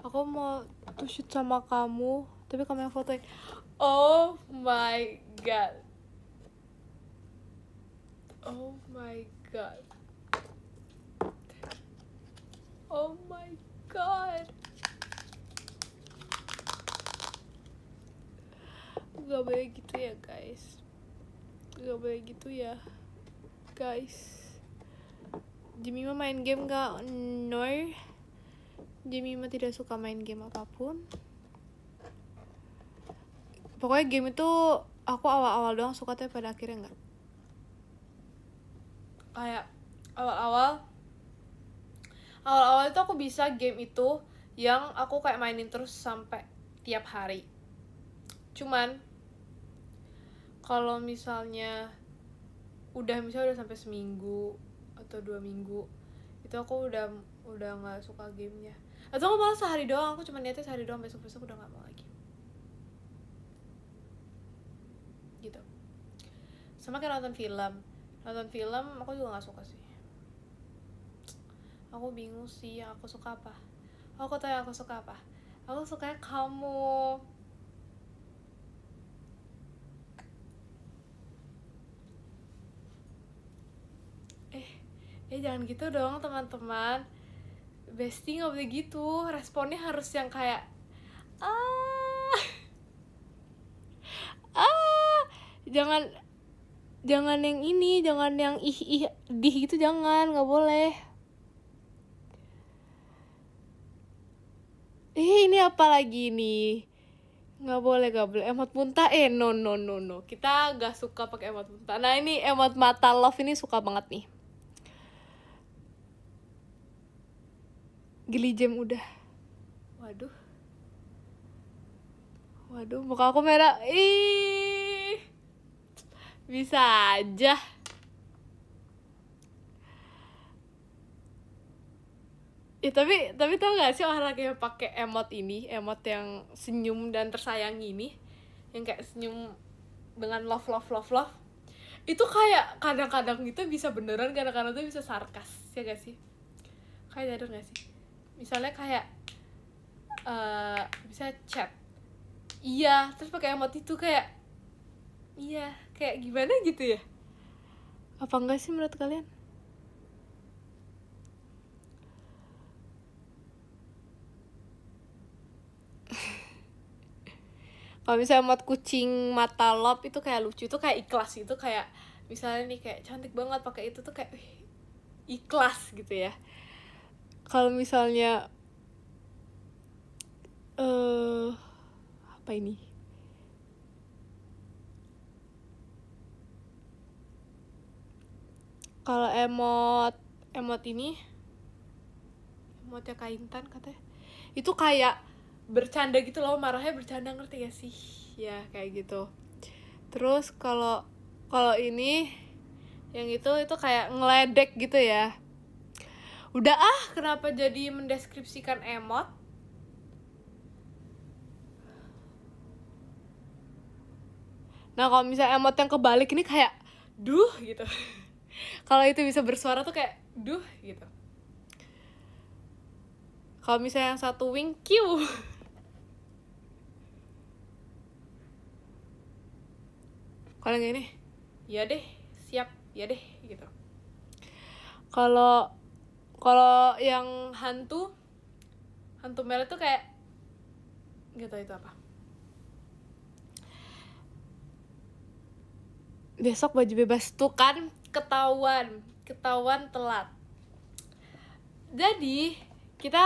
Aku mau shoot sama kamu, tapi kamu yang fotoin. Oh my god. Oh my god. Oh my god. Gak boleh gitu ya guys. Gak boleh gitu ya guys. Jemima main game gak? No. Jemima tidak suka main game apapun. Pokoknya game itu aku awal-awal doang suka, tapi pada akhirnya enggak. Kayak awal-awal itu aku bisa game itu yang aku kayak mainin terus sampai tiap hari. Cuman kalau misalnya udah sampai seminggu atau 2 minggu, itu aku udah nggak suka gamenya. Atau aku malah sehari doang, aku cuma niatnya sehari doang, besok udah nggak mau lagi. Gitu. Sama kayak nonton film aku juga nggak suka sih. Aku bingung sih yang aku suka apa. Aku tahu yang aku suka apa. Aku sukanya kamu. Jangan gitu dong teman-teman. Bestie nggak boleh gitu. Responnya harus yang kayak jangan yang ini, jangan yang ih dih gitu, jangan, nggak boleh. Ini apa lagi nih? Nggak boleh emot muntah. No, kita nggak suka pakai emot muntah. Nah ini emot mata love ini suka banget nih. Geli Jam udah. Waduh, muka aku merah. Bisa aja. Tapi tau gak sih orang yang pakai emot yang senyum dan tersayang ini, yang kayak senyum dengan love, itu kayak kadang-kadang itu bisa beneran, kadang-kadang itu bisa sarkas, ya gak sih? Kayak sadar gak sih? Misalnya kayak bisa chat Iya, terus pakai emot itu kayak, iya, kayak gimana gitu ya? Apa enggak sih menurut kalian? Kalau misalnya emot kucing mata lop itu kayak lucu, itu kayak ikhlas, itu kayak misalnya nih kayak cantik banget pakai itu tuh kayak ikhlas gitu ya. Kalau misalnya apa ini? Kalau emot ini, emotnya Kak Intan katanya, itu kayak bercanda gitu loh, marahnya bercanda, ngerti gak sih? Ya kayak gitu. Terus kalau ini yang itu kayak ngeledek gitu ya. Udah kenapa jadi mendeskripsikan emot? Nah kalau misalnya emot yang kebalik ini kayak duh gitu. Kalau itu bisa bersuara tuh kayak duh gitu. Kalau misalnya yang satu wing Q. Kalau yang ini, ya deh, siap, ya deh gitu. Kalau yang hantu merah tuh kayak nggak tahu itu apa. Besok baju bebas tuh kan ketahuan telat. Jadi kita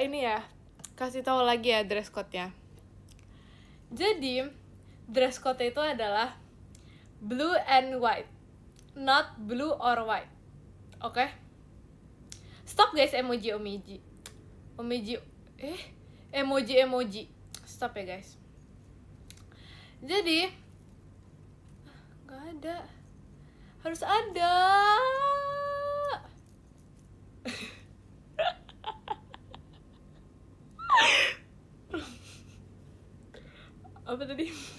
ini ya, kasih tahu lagi ya dress code-nya. Jadi dress code itu adalah blue and white, not blue or white. Oke? Stop guys, emoji. Emoji. Stop ya guys. Jadi nggak ada, harus ada. Apa tadi?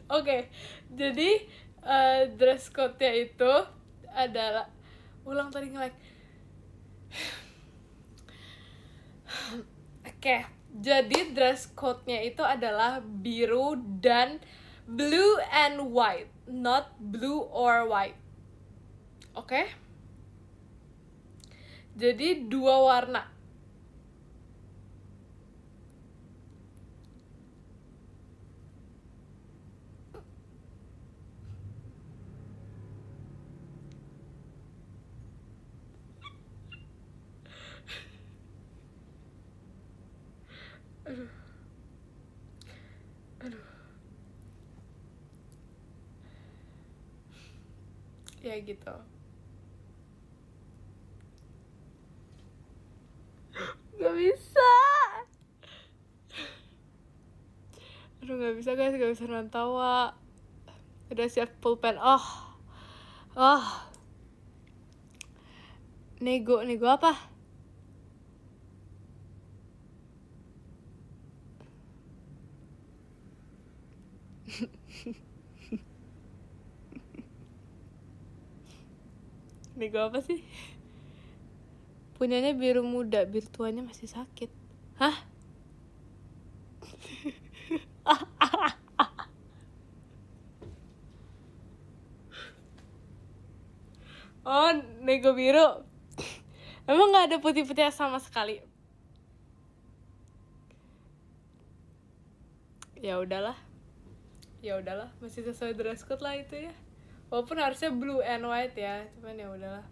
Oke, jadi dress code-nya itu adalah, ulang tadi nge-like. Oke, jadi dress code-nya itu adalah biru dan blue and white, not blue or white. Oke? Jadi 2 warna. Aduh. Ya gitu. Gak bisa. Aduh gak bisa guys, gak bisa nahan tawa. Udah siap pulpen. Nego apa? Nego apa sih? Punyanya biru muda, biru tuanya masih sakit. Hah? Oh, nego biru. Emang nggak ada putih-putih sama sekali? Ya udahlah, masih sesuai dress code lah itu ya. Walaupun harusnya blue and white ya, cuman ya udahlah.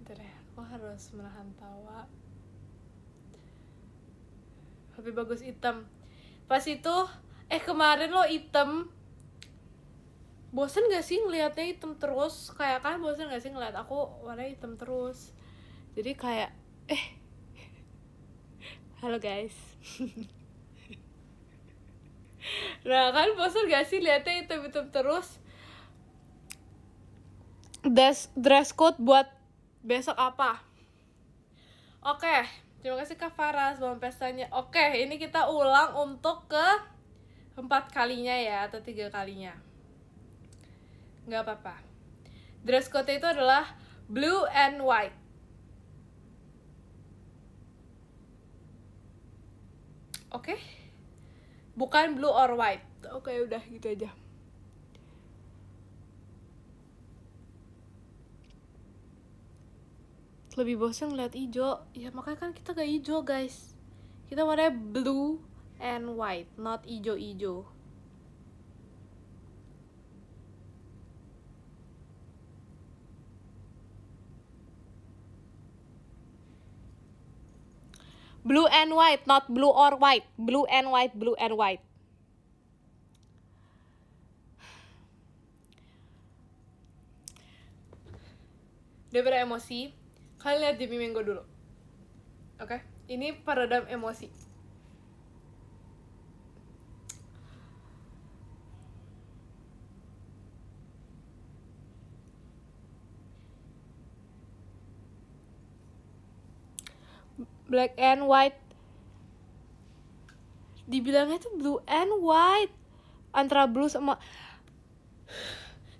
Bentar ya, aku harus menahan tawa. Tapi bagus hitam. Pas itu, kemarin lo hitam. Bosen gak sih ngeliatnya hitam terus? Kayak kan bosen gak sih ngeliat aku warnanya hitam terus? Jadi kayak, halo guys. Nah kan bosen gak sih liatnya hitam-hitam terus? Dress code buat besok apa? Oke, terima kasih Kak Farah sebelum pestanya. Oke, ini kita ulang untuk ke 4 kalinya ya, atau 3 kalinya. Nggak apa-apa. Dress code itu adalah blue and white. Oke? Bukan blue or white. Oke, udah gitu aja. Lebih bosan ngeliat hijau. Ya makanya kan kita gak hijau, guys. Kita warnanya blue and white, not hijau-hijau. Blue and white, not blue or white. Blue and white, blue and white. Daripada emosi, kalian lihat Jimmy Mango dulu. Oke? Ini peredam emosi. Black and white. Dibilangnya tuh blue and white. Antara blue sama...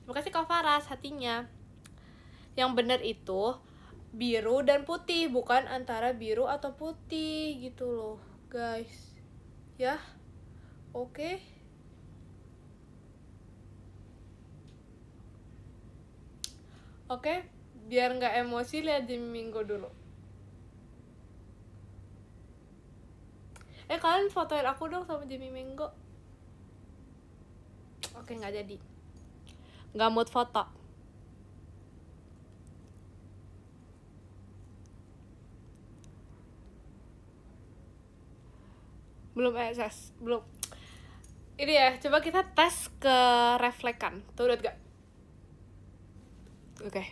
Terima kasih Kak Faras hatinya. Yang bener itu biru dan putih, bukan antara biru atau putih gitu loh, guys. Ya. Oke. Oke, biar nggak emosi lihat Jimmy Mango dulu. Kalian fotoin aku dong sama Jimmy Mango. Oke, nggak jadi. Nggak mood foto. Belum SS, belum. Ini ya, coba kita tes ke reflekan. Tuh, udah gak? Oke.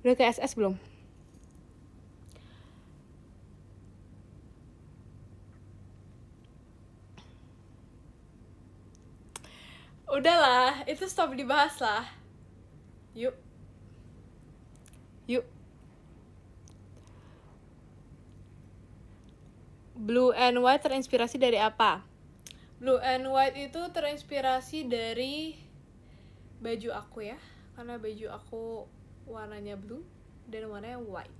Udah ke SS belum? Udahlah, itu stop dibahas lah. Yuk. Yuk. Blue and white terinspirasi dari apa? Blue and white itu terinspirasi dari baju aku ya. Karena baju aku warnanya blue dan warnanya white.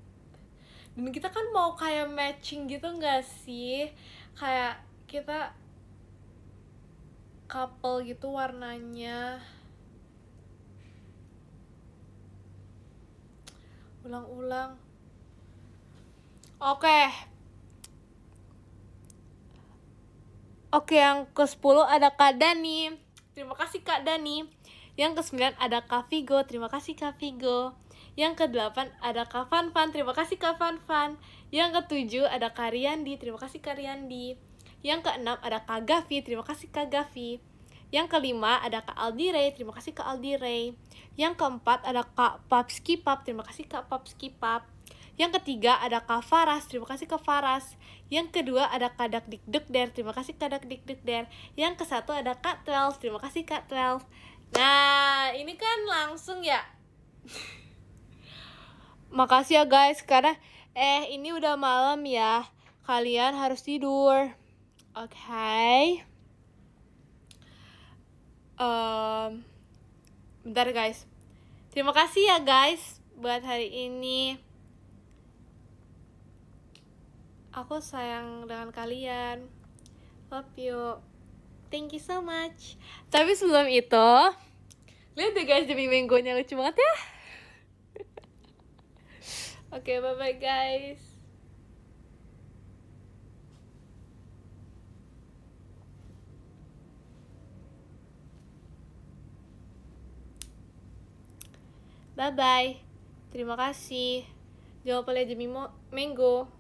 Dan kita kan mau kayak matching gitu gak sih? Kayak kita couple gitu warnanya. Ulang-ulang. Oke, yang ke-10 ada Kak Dani. Terima kasih Kak Dani. Yang ke-9 ada Kak Vigo. Terima kasih Kak Vigo. Yang ke-8 ada Kak Fanfan. Terima kasih Kak Fanfan. Yang ke-7 ada Kak Riyandi. Terima kasih Kak Riyandi. Yang ke-6 ada Kak Gavi. Terima kasih Kak Gavi. Yang ke-5 ada Kak Aldi Ray. Terima kasih Kak Aldi Ray. Yang ke-4 ada Kak Papski Pap. Terima kasih Kak Papski Pap. Yang ketiga ada Kak Faras, terima kasih Kak Faras. Yang kedua ada Kak Dak Dik Duk Der, terima kasih Kak Dak Dik Duk Der. Yang ke-1 ada Kak 12, terima kasih Kak 12. Nah, ini kan langsung ya. Makasih ya guys, karena ini udah malam ya. Kalian harus tidur. Oke. Bentar guys. Terima kasih ya guys buat hari ini. Aku sayang dengan kalian. Love you. Thank you so much. Tapi sebelum itu, lihat deh guys, Jimmy Mango-nya lucu banget ya. Oke, bye-bye guys. Bye-bye. Terima kasih. Jangan lupa lihat Jimmy Mango.